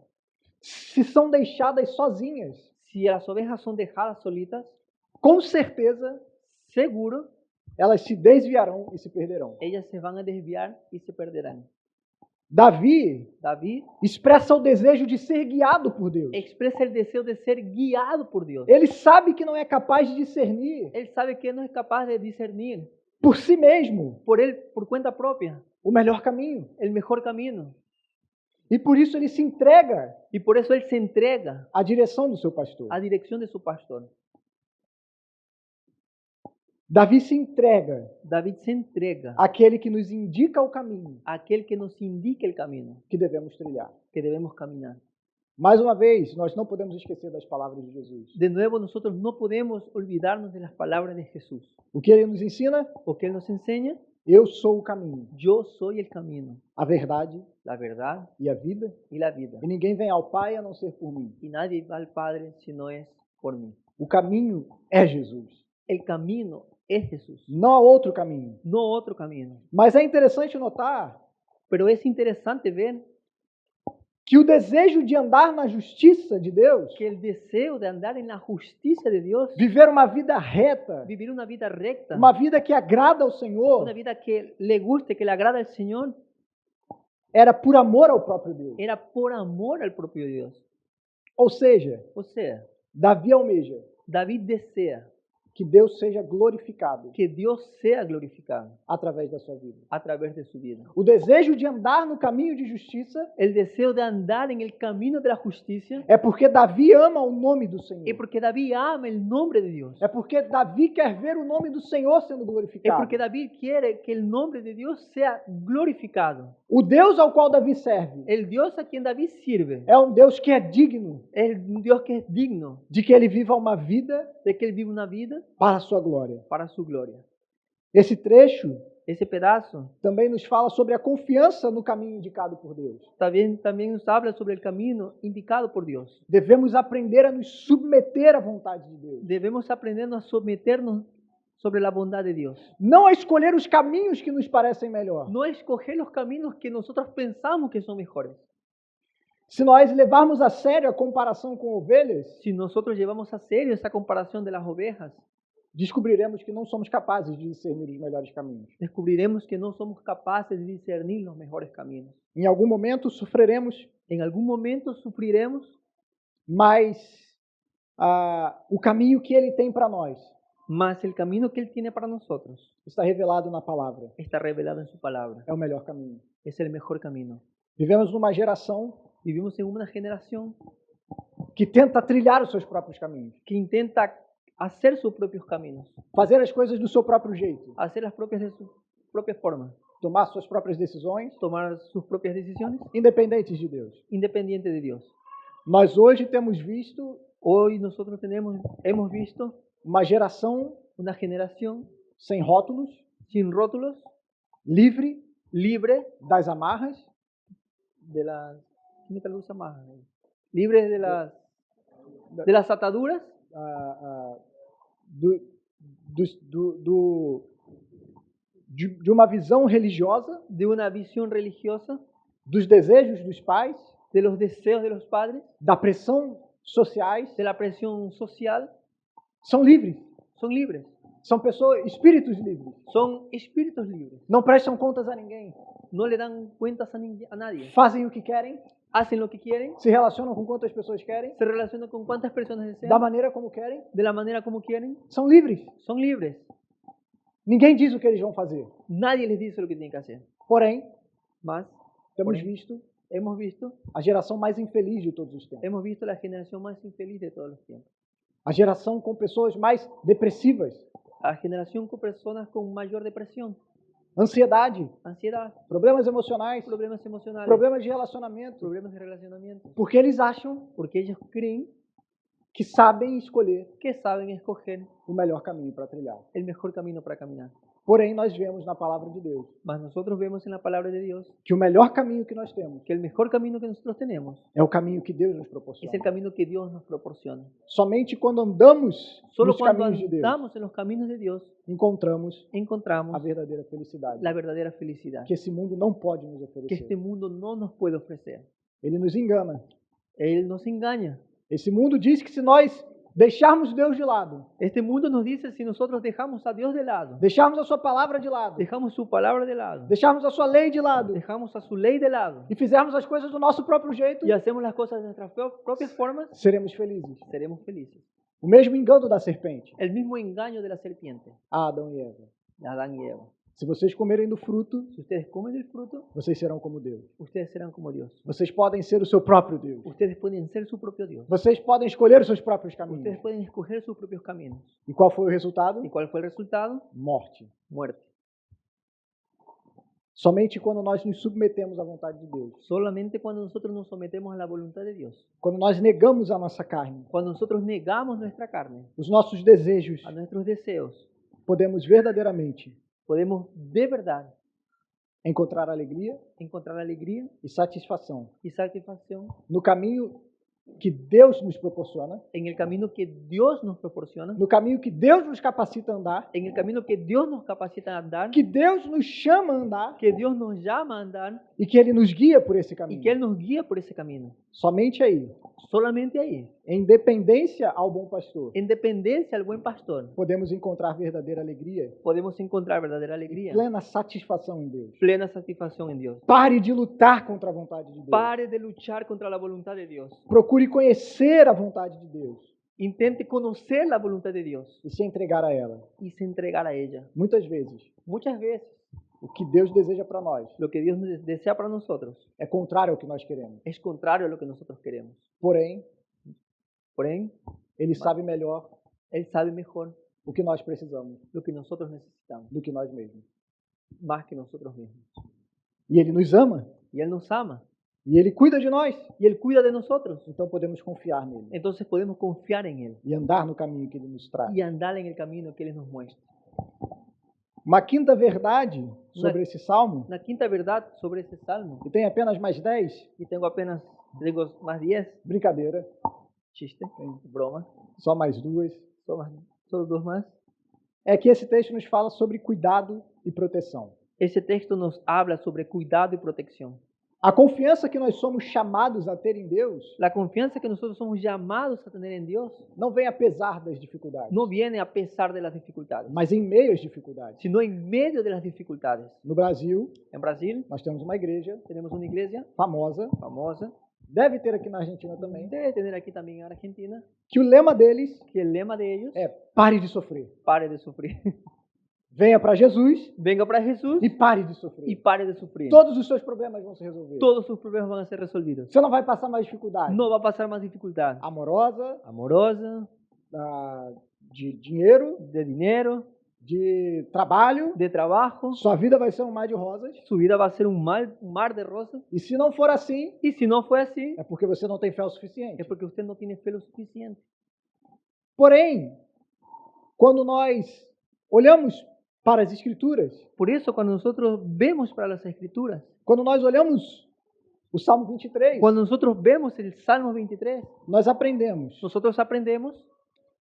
Se são deixadas sozinhas, Si las ovejas son dejadas solitas, com certeza seguro elas se desviarão e se perderão. ellas se van a desviar y se perderán. Davi David expressa o desejo de ser guiado por Deus. expresa el deseo de ser guiado por Dios. Ele sabe que não é capaz de discernir Él sabe que no es capaz de discernir por si mesmo por él, por cuenta propia, o melhor caminho. el mejor camino. E por isso ele se entrega Y por eso él se entrega à direção do seu pastor. a dirección de su pastor. Davi se entrega David se entrega àquele que nos indica o caminho a aquel que nos indique el camino que devemos trilhar. que debemos caminar. Mais uma vez, nós não podemos esquecer das palavras de Jesus. De nuevo, nosotros no podemos olvidarnos de las palabras de Jesús. O que ele nos ensina? Porque Él nos enseña, Eu sou o caminho, yo soy el camino, a verdade la verdad e a vida, y la vida. e ninguém vem ao Pai a não ser por mim. Y nadie va al Padre si no es por mí. O caminho é Jesus, El camino es Jesús, não há outro caminho. no otro camino. Mas é interessante notar Pero es interesante ver que o desejo de andar na justiça de Deus, que el deseo de andar en la justicia de Dios, viver uma vida reta, vivir una vida recta, uma vida que agrada ao Senhor, una vida que le guste, que le agrada al Señor, era por amor ao próprio Deus. era por amor al propio Dios. Ou seja, O sea, Davi almeja David desea que Deus seja glorificado que Dios sea glorificado através da sua vida. a través de su vida. O desejo de andar no caminho de justiça El deseo de andar en el camino de la justicia é porque Davi ama o nome do Senhor. es porque David ama el nombre de Dios. É porque Davi quer ver o nome do Senhor sendo Es glorificado. porque David quiere que el nombre de Dios sea glorificado. O Deus ao qual Davi serve El Dios a quien David sirve é um Deus que é digno es un Dios que es digno de que ele viva uma vida de que Él vive una vida para a sua glória. para su gloria. Esse trecho Ese pedazo também nos fala sobre a confiança no caminho indicado por Deus. también nos habla sobre el camino indicado por Dios. Devemos aprender a nos submeter à vontade de Deus. Debemos aprender a someternos sobre la bondad de Dios. Não a escolher os caminhos que nos parecem melhor. No escoger los caminos que nosotros pensamos que son mejores. Se nós levarmos a sério a comparação com ovelhas, Si nosotros llevamos a serio esa comparación de las ovejas, descobriremos que não somos capazes de discernir os melhores caminhos. descubriremos que no somos capaces de discernir los mejores caminos. Em algum momento sofreremos, En algún momento sufriremos, mas o caminho que Ele tem para nós mas el camino que Él tiene para nosotros está revelado na palavra. está revelado en su palabra. É o melhor caminho. Es el mejor camino. Vivemos numa geração Vivimos en una generación que tenta trilhar os seus próprios caminhos, que intenta hacer sus propios caminos, fazer as coisas do seu próprio jeito, hacer las propias de su propia forma, tomar suas próprias decisões, tomar sus propias decisiones independentes de Deus. independiente de Dios. Nós hoje temos visto Hoy nosotros hemos visto uma geração una generación sem rótulos, sin rótulos, livre libre das amarras, de las, ¿qué me traduce más? Libre de las ataduras, de uma visão religiosa, de una visión religiosa, dos desejos dos pais, de los deseos de los padres, da pressão sociais, de la presión social. são livres. Son libres, São pessoas, espíritos livres. son espíritus libres. Não prestam contas a ninguém. No le dan cuentas a nadie. Fazem o que querem, Hacen lo que quieren, se relacionam com quantas pessoas querem, se relacionan con cuantas personas da desean, maneira como querem. de la manera como quieren. São livres. Son libres. Ninguém diz o que eles vão fazer. Nadie les dice lo que tienen que hacer. Porém, Más, temos Porém. visto hemos visto a geração mais infeliz de todos os tempos. la generación más infeliz de todos los tiempos. A geração com pessoas mais depressivas, La generación con personas con mayor depresión, ansiedade, ansiedad, problemas emocionais, problemas emocionales, problemas de relacionamento, problemas de relacionamiento. porque eles acham Porque ellos creen que sabem escolher que saben escoger o melhor caminho para trilhar. el mejor camino para caminar. Porém, nós vemos na palavra de Deus Mas nosotros vemos en la palabra de Dios que o melhor caminho que nós temos que el mejor camino que nosotros tenemos é o caminho que Deus nos es proporciona. el camino que Dios nos proporciona. Somente quando andamos Solo nos cuando caminhos de Deus andamos en los caminos de Dios encontramos a encontramos verdadeira felicidade la verdadera felicidad que esse mundo não pode nos que oferecer. este mundo no nos puede ofrecer. Ele nos engana. Él nos engaña. Esse mundo diz que se nós deixarmos Deus de lado, Este mundo nos dice si nosotros dejamos a Dios de lado, deixarmos a sua palavra de lado, dejamos su palabra de lado, deixarmos a sua lei de lado dejamos a su ley de lado e fizermos as coisas do nosso próprio jeito, y hacemos las cosas de nuestras propias formas, seremos felizes. seremos felices. O mesmo engano da serpente, El mismo engaño de la serpiente, a Adão e Eva. Adán y Eva. Se vocês comerem do fruto, Si ustedes comen del fruto, vocês serão como Deus. ustedes serán como Dios. Vocês podem ser o seu próprio Deus. Ustedes pueden ser su propio Dios. Vocês podem escolher os seus próprios caminhos. Ustedes pueden escoger sus propios caminos. E qual foi o resultado? ¿Y cuál fue el resultado? Morte. Muerte. Somente quando nós nos submetemos à vontade de Deus, Solamente cuando nosotros nos sometemos a la voluntad de Dios, quando nós negamos a nossa carne, cuando nosotros negamos nuestra carne, os nossos desejos, a nuestros deseos, podemos verdadeiramente podemos de verdad encontrar alegria encontrar alegría e satisfação y satisfacción no caminho que Deus nos proporciona, en el camino que Dios nos proporciona, no caminho que Deus nos capacita a andar, en el camino que Dios nos capacita a andar, que Deus nos chama a andar que Dios nos llama a andar e que Ele nos guia por esse y caminho. que Él nos guía por ese camino. Somente aí, Solamente ahí, em dependência ao bom pastor, en dependencia al buen pastor, podemos encontrar verdadeira alegria podemos encontrar verdadera e alegría, plena satisfação em Deus. plena satisfacción en Dios. Pare de lutar contra a vontade de Deus. Pare de luchar contra la voluntad de Dios. Procure conhecer a vontade de Deus Intente conocer la voluntad de Dios e se entregar a ela. y se entregar a ella. Muitas vezes, Muchas veces, o que Deus deseja para nós lo que Dios desea para nosotros é contrário ao que nós queremos. es contrario a lo que nosotros queremos. Porém, Porém, Ele sabe melhor Él sabe mejor o que nós precisamos lo que nosotros necesitamos, do que nós mesmos. más que nosotros mismos. E Ele nos ama Y Él nos ama e Ele cuida de nós. y Él cuida de nosotros. Então podemos confiar nele Entonces podemos confiar en Él e andar no caminho que Ele nos traz. y andar en el camino que Él nos muestra. Uma quinta verdade sobre esse salmo, Una quinta verdad sobre este salmo, e tem apenas mais 10, y tengo más 10, brincadeira, chiste, broma, só mais 2, solo dos más. é que esse texto nos fala sobre cuidado e proteção. Ese texto nos habla sobre cuidado y protección. A confiança que nós somos chamados a ter em Deus La confianza que nosotros somos llamados a tener en Dios não vem apesar das dificuldades, no viene a pesar de las dificultades, mas em meio às dificuldades. sino en medio de las dificultades. No Brasil, En Brasil nós temos uma igreja tenemos una iglesia famosa, famosa, deve ter aqui na Argentina também, debe tener aquí también en Argentina, que o lema deles que el lema de ellos é pare de sofrer. pare de sufrir. Venha para Jesus Venga para Jesús e pare de y sofrer. pare de sufrir. Todos os seus problemas vão se resolver. Todos sus problemas van a ser resolvidos. Você não vai passar mais dificuldade No va a pasar más dificultad amorosa, amorosa, de dinheiro, de dinero, de trabalho. de trabajo. Sua vida vai ser um mar de rosas. Su vida va a ser un mar de rosas. E se não for assim, Y si no fue así, é porque você não tem fé o suficiente. es porque usted no tiene fe lo suficiente. Porém, quando nós olhamos para as Escrituras, Por eso cuando nosotros vemos para las Escrituras, quando nós olhamos o Salmo 23, cuando nosotros vemos el Salmo 23, nós aprendemos nosotros aprendemos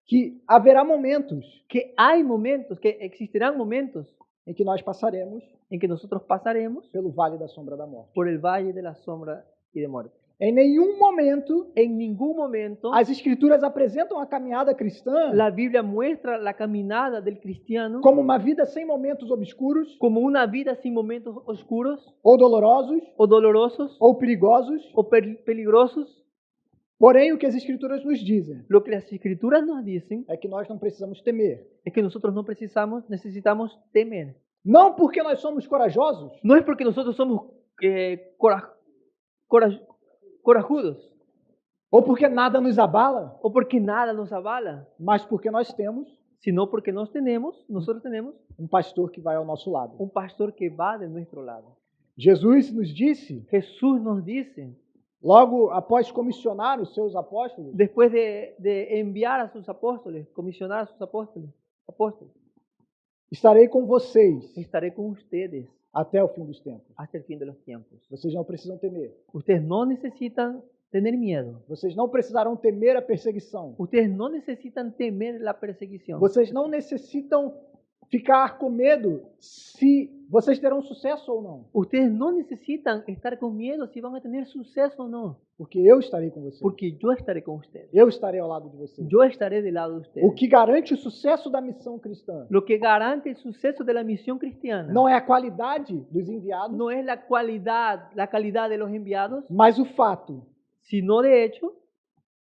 que haverá momentos que hay momentos, que existirán momentos em que nós passaremos en que nosotros pasaremos pelo vale da sombra da morte. por el valle de la sombra y de muerte. Em nenhum momento En ningún momento as Escrituras apresentam a caminhada cristã la Biblia muestra la caminada del cristiano como uma vida sem momentos obscuros, como una vida sin momentos oscuros ou dolorosos, o dolorosos ou perigosos. o peligrosos. Porém, o que as Escrituras nos dizem Lo que las Escrituras nos dicen é que nós não precisamos temer. es que nosotros no necesitamos temer. Não porque nós somos corajosos, No es porque nosotros somos corajudos ou porque nada nos abala, o porque nada nos avala, mas porque nós temos sino porque nosotros tenemos um pastor que vai ao nosso lado. un pastor que va de nuestro lado. Jesus nos disse, Jesús nos dice, logo após comissionar os seus apóstolos, después de enviar a sus apóstoles, comisionar a sus apóstoles, Estarei com vocês estaré con ustedes até o fim dos tempos. hasta el fin de los tiempos. Vocês não precisam temer. Ustedes no necesitan tener miedo. Vocês não precisarão temer a perseguição. Ustedes no necesitan temer la persecución. Vocês não necessitam ficar com medo se vocês terão sucesso ou não. Ustedes no necesitan estar con miedo si van a tener suceso o no, Porque eu estarei com vocês. porque yo estaré con ustedes. Eu estarei ao lado de vocês. Yo estaré del lado de O ustedes. que garante o sucesso da missão cristã Lo que garante el suceso de la misión cristiana não é a qualidade dos enviados, no es la calidad de los enviados, mas o fato sino de hecho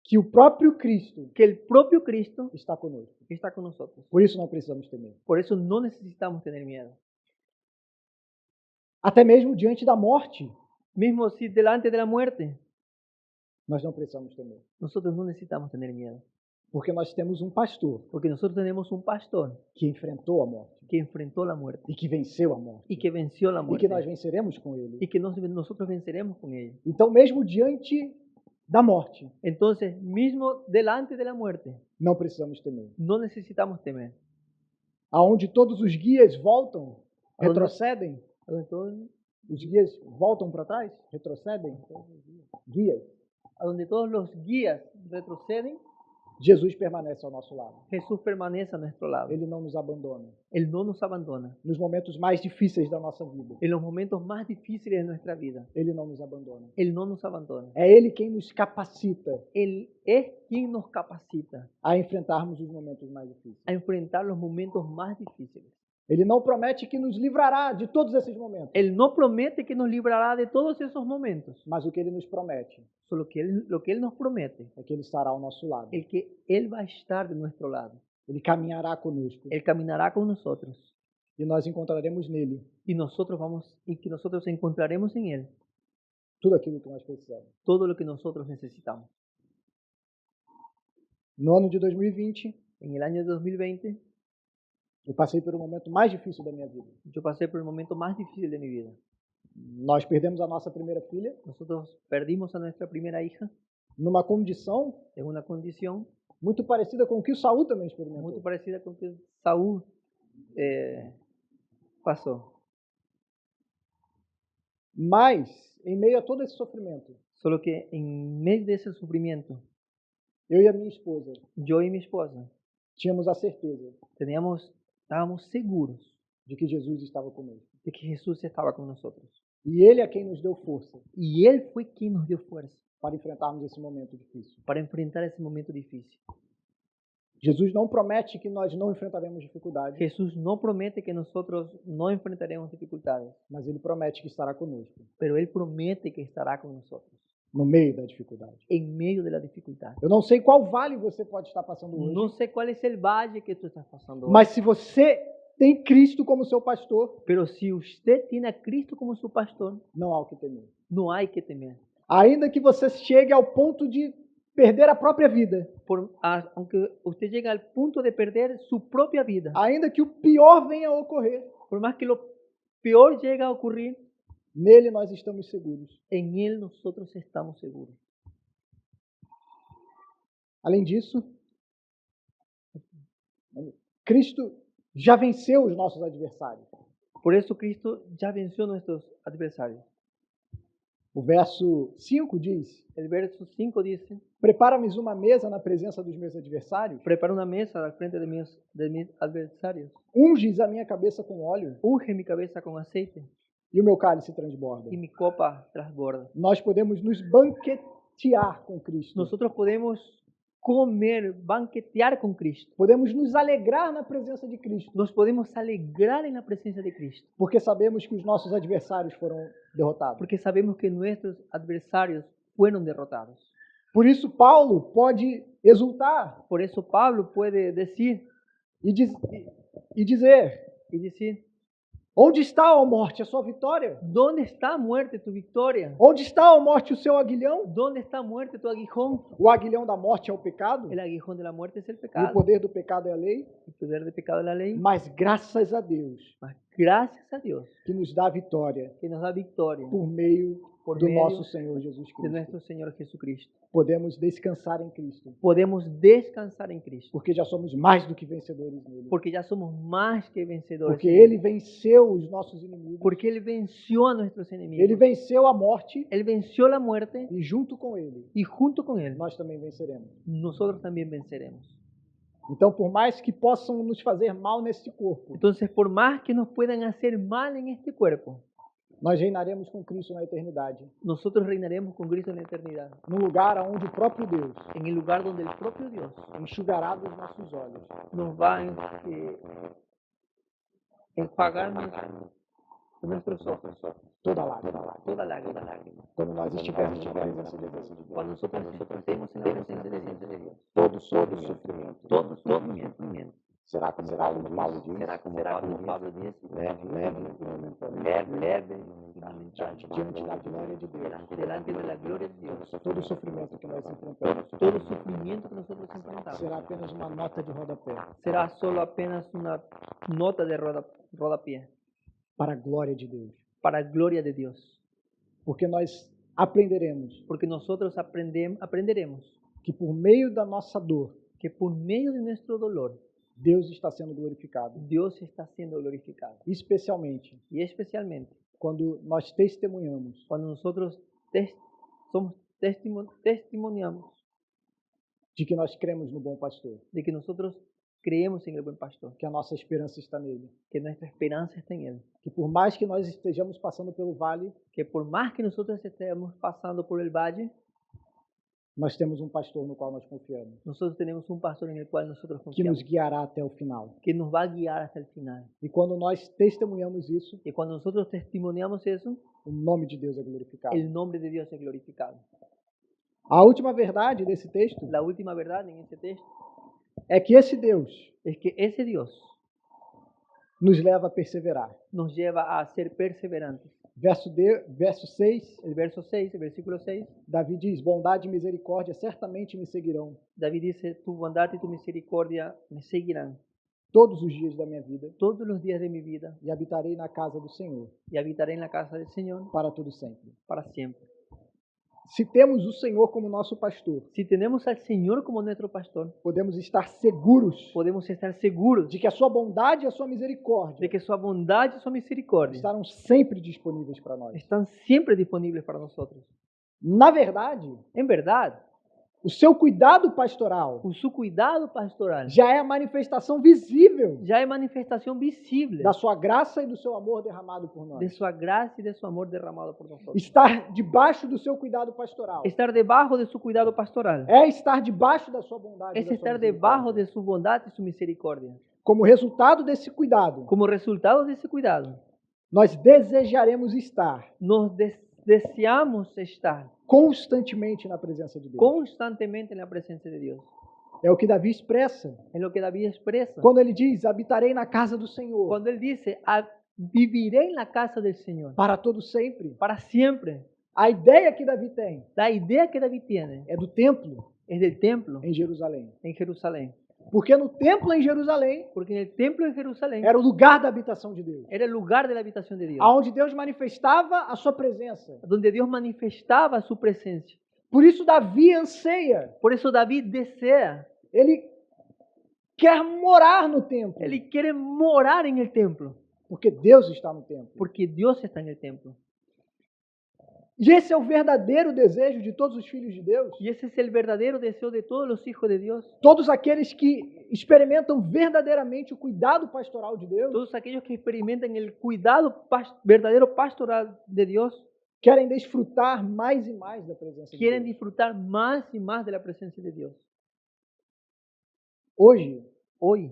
que o próprio Cristo que el propio Cristo está conosco. está con nosotros. Por isso não precisamos temer. Por eso no necesitamos tener miedo. Até mesmo diante da morte, Mismo si delante de la muerte, nós não precisamos temer. nosotros no necesitamos tener miedo. Porque nós temos um pastor Porque nosotros tenemos un pastor que enfrentou a morte que enfrentó la muerte e que venceu a morte. y que venció la E muerte que nós venceremos com ele. y que nosotros venceremos con él. Então, mesmo diante da morte, Entonces, mismo delante de la muerte, não precisamos temer. no necesitamos temer. Aonde todos os guias voltam, Aonde- retrocedem, Entonces, os guias voltam para trás, retrocedem, guias. a donde todos los guías retroceden, Jesus permanece ao nosso lado. Jesús permanece a nuestro lado. Ele não nos abandona. Él no nos abandona. Nos momentos mais difíceis da nossa vida, En los momentos más difíciles de nuestra vida, Ele não nos abandona. Él no nos abandona. É Ele quem nos capacita Él es quien nos capacita a enfrentarmos os momentos mais difíceis. a enfrentar los momentos más difíciles. Ele não promete que nos livrará de todos esses momentos, Él no promete que nos librará de todos esos momentos, mas o que Ele nos promete solo que lo que Él nos promete é que Ele estará ao nosso lado. es que Él va a estar de nuestro lado. Ele caminhará conosco Él caminará con nosotros e nós encontraremos nele y que nosotros encontraremos en Él tudo aquilo que nós precisamos. todo lo que nosotros necesitamos. No ano de 2020, En el año 2020, eu passei por um momento mais difícil da minha vida. yo pasé por el momento más difícil de mi vida. Nós perdemos a nossa primeira filha Nosotros perdimos a nuestra primera hija numa condição en una condición muito parecida com o que o Saul também muy experimentou. parecida con que Saúl pasó. Mas, em meio a todo esse sofrimento, Solo que en medio de ese sufrimiento, eu e a minha esposa yo y mi esposa tínhamos a certeza estábamos seguros de que Jesus estava conosco. de que Jesús estaba con nosotros. E Ele é quem nos deu força Y Él fue quien nos dio fuerza para enfrentarmos esse momento difícil. para enfrentar ese momento difícil. Jesus não promete que nós não enfrentaremos dificuldades, Jesús no promete que nosotros no enfrentaremos dificultades, mas Ele promete que estará conosco pero Él promete que estará con nosotros no meio da dificuldade. en medio de la dificultad. Eu não sei qual vale você pode estar passando hoje, No sé cuál es el valle que tú estás pasando hoy, mas se você tem Cristo como seu pastor, pero si usted tiene a Cristo como su pastor, não há o que temer. no hay que temer. Ainda que você chegue ao ponto de perder a própria vida, Aunque usted llegue al punto de perder su propia vida, ainda que o pior venha a ocorrer, por más que lo peor llegue a ocurrir, nele nós estamos seguros. en Él nosotros estamos seguros. Além disso, Cristo já venceu os nossos adversários. Por eso Cristo ya venció a nuestros adversarios. O verso 5 diz: El verso 5 dice, Prepara-me uma mesa na presença dos meus adversários, prepara una mesa al frente de mis adversarios, unges a minha cabeça com óleo unge mi cabeza con aceite e o meu cálice transborda. y mi copa transborda. Nós podemos nos banquetear com Cristo. Nosotros podemos comer, banquetear con Cristo. Podemos nos alegrar na presença de Cristo, Nos podemos alegrar en la presencia de Cristo, porque sabemos que os nossos adversários foram derrotados. porque sabemos que nuestros adversarios fueron derrotados. Por isso, Paulo pode exultar Por eso Pablo puede decir e dizer: y decir, Onde está, ó morte, a sua vitória? ¿dónde está muerte tu victoria? Onde está, ó morte, o seu aguilhão? ¿Dónde está muerte tu aguijón? O aguilhão da morte é o pecado, El aguijón de la muerte es el e o pecado. poder do pecado é a lei. El poder del pecado es la lei. Mas graças a Deus, Mas gracias a Dios que nos dá a vitória que nos da victoria por meio por do medio nosso Senhor Jesus de Cristo. nuestro Señor Jesucristo. Podemos descansar em Cristo, Podemos descansar en Cristo, porque já somos mais do que vencedores nele. porque ya somos más que vencedores. Porque en Él. ele venceu os nossos inimigos, Porque Él venció a nuestros enemigos. ele venceu a morte Él venció la muerte e junto com ele y junto con Él nós também venceremos. nosotros también venceremos. Então, por mais que possam nos fazer mal neste corpo, Entonces, por más que nos puedan hacer mal en este cuerpo, nós reinaremos com Cristo na eternidade, nosotros reinaremos con Cristo en la eternidad, num lugar onde o próprio Deus en el lugar donde el propio Dios enxugará dos nossos olhos nos va a enjuagar nuestros ojos, toda lágrima. toda lágrima. Quando nós estivermos na presença de Deus, Cuando nosotros estemos en la presencia de Dios, todo sofrimento todo sufrimiento será como Paulo diz, será como Pablo dice, leve y momentáneo, diante da glória de Deus. delante de la gloria de Dios. Todo sofrimento que nós enfrentamos Todo sufrimiento que nosotros enfrentamos será apenas uma nota de rodapé será solo apenas una nota de rodapié para a glória de Deus. para la gloria de Dios. Porque nós aprenderemos Porque nosotros aprenderemos que por meio da nossa dor, que por medio de nuestro dolor, Deus está sendo glorificado. Dios está siendo glorificado. Especialmente Y especialmente quando nós testemunhamos cuando nosotros testimoniamos de que nós cremos no bom pastor, de que nosotros creemos en el buen pastor, que a nossa esperança está nele, que nuestra esperanza está en Él, que por mais que nós estejamos passando pelo vale, que por más que nosotros estemos pasando por el valle, nós temos um pastor no qual nós confiamos, nosotros tenemos un pastor en el cual nosotros que nos confiamos, guiará até o final. que nos va a guiar hasta el final. E quando nós testemunhamos isso, Y cuando nosotros testimoniamos eso, o nome de Deus é glorificado. el nombre de Dios es glorificado. A última verdade desse texto La última verdad en este texto é que esse Deus es que ese Dios nos leva a perseverar. nos lleva a ser perseverantes. Verso 6, El verso 6, el versículo 6, Davi diz: bondade e misericórdia certamente me seguirão David dice, tu bondad y tu misericordia me seguirán todos os dias da minha vida todos los días de mi vida e habitarei na casa do Senhor y habitaré en la casa del Señor para todo sempre. para siempre. Se temos o Senhor como nosso pastor, Si tenemos al Señor como nuestro pastor, podemos estar seguros podemos estar seguros de que a sua bondade e a sua misericórdia de que su bondad y su misericordia estarão sempre disponíveis para nós. están siempre disponibles para nosotros. Na verdade, En verdad, o seu cuidado pastoral con su cuidado pastoral já é a manifestação visível ya hay manifestación visible da sua graça e do seu amor derramado por nós. de su gracia y de su amor derramado por nosotros. Estar debaixo do seu cuidado pastoral Estar debajo de su cuidado pastoral é estar debaixo da sua bondade. es e da sua estar debajo misericórdia. de su bondad y su misericordia. Como resultado desse cuidado, Como resultado de ese cuidado, nós desejaremos estar nos deseamos estar constantemente na presença de Deus. constantemente en la presencia de Dios. É o que Davi expressa Es lo que David expresa quando ele diz: habitarei na casa do Senhor cuando él dice, viviré en la casa del Señor para todo sempre. para siempre. A ideia que Davi tem La idea que David tiene é do templo es del templo em Jerusalém. en Jerusalén. Porque no templo em Jerusalém Porque en el templo de Jerusalén era o lugar da habitação de Deus, era el lugar de la habitación de Dios, aonde Deus manifestava a sua presença. donde Dios manifestaba su presencia. Por isso Davi anseia, Por eso David desea, ele quer morar no templo, él quiere morar en el templo, porque Deus está no templo. porque Dios está en el templo. E esse é o verdadeiro desejo de todos os filhos de Deus. Y ese es el verdadero deseo de todos los hijos de Dios. Todos aqueles que experimentam verdadeiramente o cuidado pastoral de Deus, Todos aquellos que experimentan el cuidado verdadero pastoral de Dios querem desfrutar mais e mais da presença de quieren Deus. disfrutar más y más de la presencia de Dios. Hoje, Hoy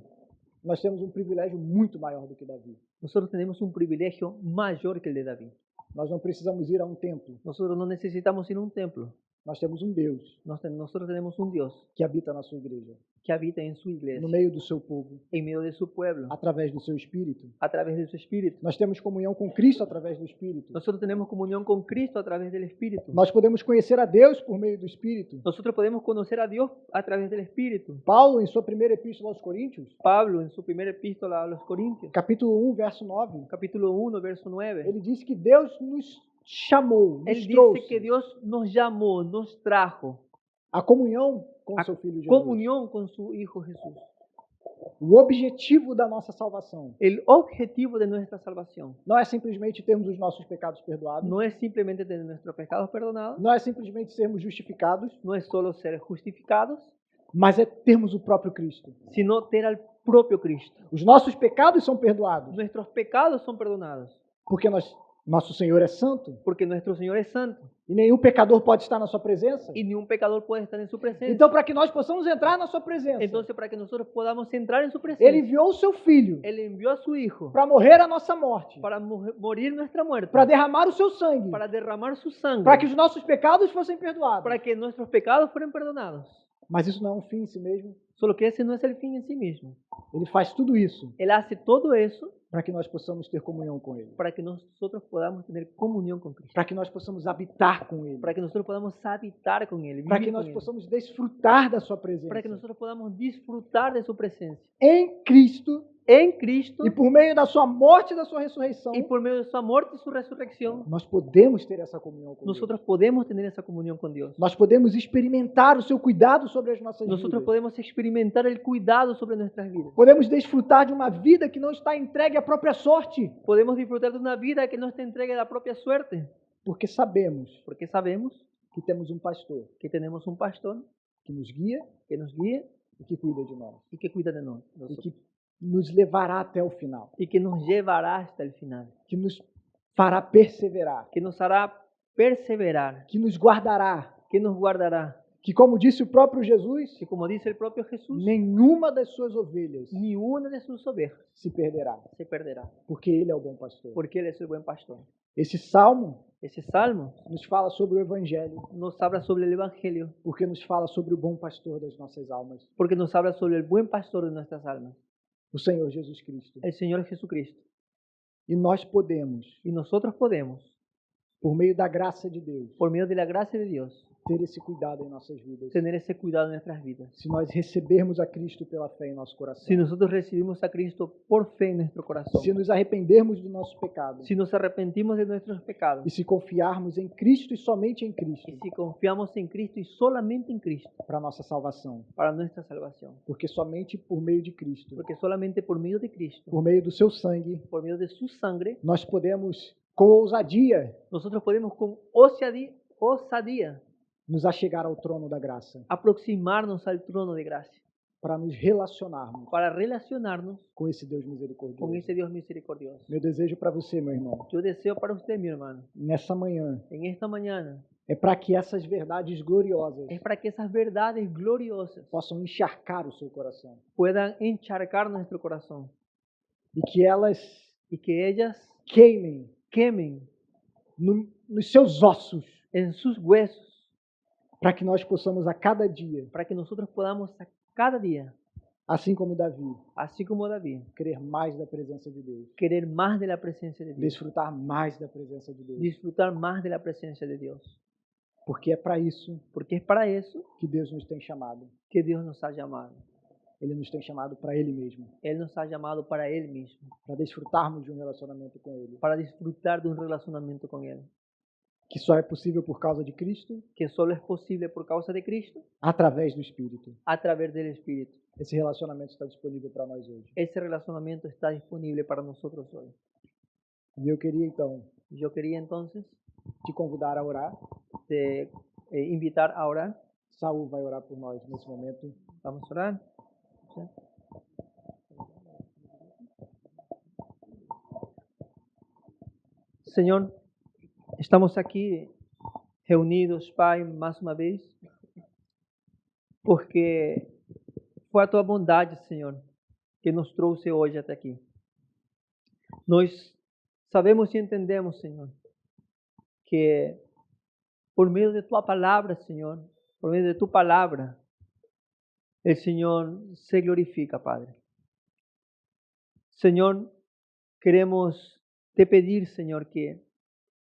nós temos um privilégio muito maior do que Davi. nosotros tenemos un privilegio mayor que el de David. Nós não precisamos ir a um templo. Nosotros no necesitamos ir a un templo. Nós temos um Deus Nosotros tenemos un Dios que habita na sua igreja, que habita en su iglesia, no meio do seu povo, en medio de su pueblo, através do seu Espírito. a través de su Espíritu. Nós temos comunhão com Cristo através do Espírito. Nosotros tenemos comunión con Cristo a través del Espíritu. Nós podemos conhecer a Deus por meio do Espírito. Nosotros podemos conocer a Dios a través del Espíritu. Paulo, em sua primeira epístola aos Coríntios, Pablo, en su primera epístola a los Corintios, capítulo 1, verso 9, capítulo 1, verso 9, ele disse que Deus nos chamou, él nos dice trouxe que Dios nos llamó, nos trajo a comunhão com o a seu Filho Jesus. comunión con su Hijo Jesús. O objetivo da nossa salvação El objetivo de nuestra salvación não é simplesmente termos os nossos pecados perdoados, no es simplemente tener nuestros pecados perdonados, não é simplesmente sermos justificados, no es solo ser justificados, mas é termos o próprio Cristo. sino ter al propio Cristo. Os nossos pecados são perdoados, Nuestros pecados son perdonados, porque nosso Senhor é santo porque nuestro Señor es santo e nenhum pecador pode estar na sua presença. y ni un pecador puede estar en su presencia. Então, para que nós possamos entrar na sua presença, Entonces, para que nosotros podamos entrar en su Ele presencia, enviou o seu Filho Él envió a su Hijo para morrer a nossa morte, para morir nuestra muerte, para derramar o seu sangue, para derramar su sangre, para que os nossos pecados fossem perdoados. para que nuestros pecados fueran perdonados. Mas isso não é um fim em si mesmo. Solo que ese no es el fin en sí mismo. Ele faz tudo isso Él hace todo eso para que nós possamos ter comunhão com Ele, para que nosotros podamos tener comunión con Cristo, para que nós possamos habitar com Ele, para que nosotros podamos habitar con Él, para que vivir nós con Él, possamos desfrutar da sua presença para que nosotros podamos disfrutar de su presencia em Cristo en Cristo e por meio da sua morte e da sua ressurreição. y por medio de su muerte y su resurrección. Nós podemos ter essa comunhão com Deus. Nosotros podemos tener esa comunión con Dios. Nós podemos experimentar o seu cuidado sobre as nossas Nosotros vidas. podemos experimentar el cuidado sobre nuestras vidas. Podemos desfrutar de uma vida que não está entregue à própria sorte, Podemos disfrutar de una vida que no está entregue a la propia suerte, porque sabemos porque sabemos que temos um pastor que tenemos un pastor que nos guia que nos guía e que cuida de nós y que cuida de e nosotros que nos levará até o final, y que nos llevará hasta el final, que nos fará perseverar, que nos hará perseverar, que nos guardará, que nos guardará, que, como disse o próprio Jesus, que como dice el propio Jesús, nenhuma das suas ovelhas ni una de sus ovejas se perderá, se perderá, porque Ele é o bom pastor. porque Él es el buen pastor. Esse salmo Ese salmo nos fala sobre o Evangelho, nos habla sobre el Evangelio, porque nos fala sobre o bom pastor das nossas almas, porque nos habla sobre el buen pastor de nuestras almas, o Senhor Jesus Cristo. el Señor Jesucristo. E nós podemos, Y nosotros podemos, por meio da graça de Deus, por medio de la gracia de Dios, ter esse cuidado em nossas vidas. tener ese cuidado en nuestras vidas. Se nós recebermos a Cristo pela fé em nosso coração, Si nosotros recibimos a Cristo por fe en nuestro corazón, se nos arrependermos do nosso pecado si nos arrepentimos de nuestros pecados, e se confiarmos em Cristo e somente em Cristo y si confiamos en Cristo y solamente en Cristo para a nossa salvação, para nuestra salvación, porque somente por meio de Cristo, porque solamente por medio de Cristo, por meio do seu sangue, por medio de su sangre, nós podemos, com ousadia, nosotros podemos con osadía nos achegar ao trono da graça, aproximarnos al trono de gracia para nos relacionarmos para relacionarnos com esse Deus con misericordioso. ese Dios misericordioso. Meu desejo para você, meu irmão, Yo deseo para usted, mi hermano, nessa manhã, en esta mañana, é para que essas verdades gloriosas es para que esas verdades gloriosas possam encharcar o seu coração puedan encharcar nuestro corazón e que elas y que ellas queimem quemen nos seus ossos, en sus huesos, para que nós possamos a cada dia, para que nosotros podamos a cada día, assim como Davi, así como David, querer mais da presença de Deus, querer más de la presencia de Dios, desfrutar mais da presença de Deus, disfrutar más de la presencia de Dios, porque é para isso porque es para eso que Deus nos tem chamado. que Dios nos ha llamado. Ele nos tem chamado para Ele mesmo, Él nos ha llamado para Él mismo, para desfrutarmos de um relacionamento com Ele, para disfrutar de un relacionamiento con Él, que só é possível por causa de Cristo, que solo es posible por causa de Cristo, através do Espírito. a través del Espíritu. Esse relacionamento está disponível para nós hoje. Ese relacionamiento está disponible para nosotros hoy. E eu queria então Yo quería entonces te convidar a orar. te invitar a orar. Saul vai orar por nós nesse momento. Vamos a orar. ¿Sí? Señor, estamos aquí reunidos, Pai, mais uma vez, porque foi a Tua bondade, Senhor, que nos trouxe hoje até aqui. Nós sabemos e entendemos, Senhor, que por medio de tu palabra, Señor, por medio de tu palabra, el Señor se glorifica, Padre. Señor, queremos te pedir, Señor, que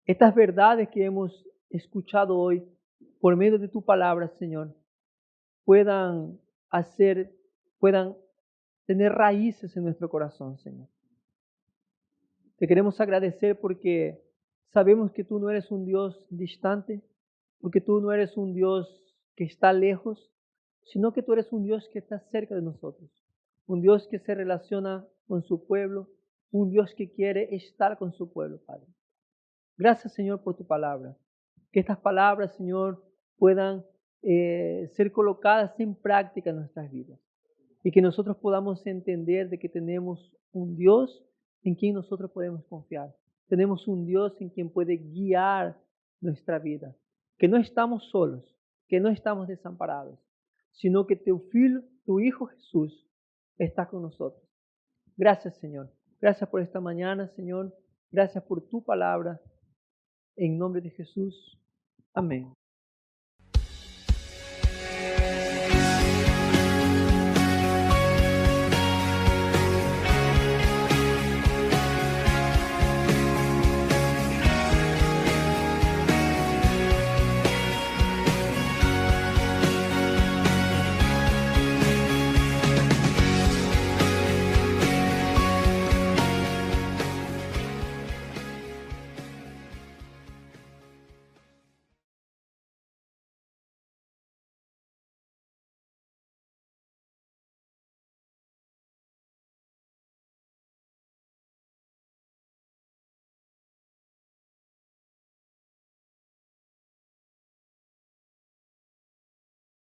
estas verdades que hemos escuchado hoy por medio de tu palabra, Señor, puedan tener raíces en nuestro corazón, Señor. Te queremos agradecer porque sabemos que tú no eres un Dios distante, porque tú no eres un Dios que está lejos, sino que tú eres un Dios que está cerca de nosotros, un Dios que se relaciona con su pueblo, un Dios que quiere estar con su pueblo, Padre. Gracias, Señor, por tu palabra. Que estas palabras, Señor, puedan ser colocadas en práctica en nuestras vidas y que nosotros podamos entender de que tenemos un Dios en quien nosotros podemos confiar. Tenemos un Dios en quien puede guiar nuestra vida. Que no estamos solos, que no estamos desamparados, sino que tu Hijo Jesús está con nosotros. Gracias, Señor. Gracias por esta mañana, Señor. Gracias por tu palabra. En nombre de Jesús. Amén.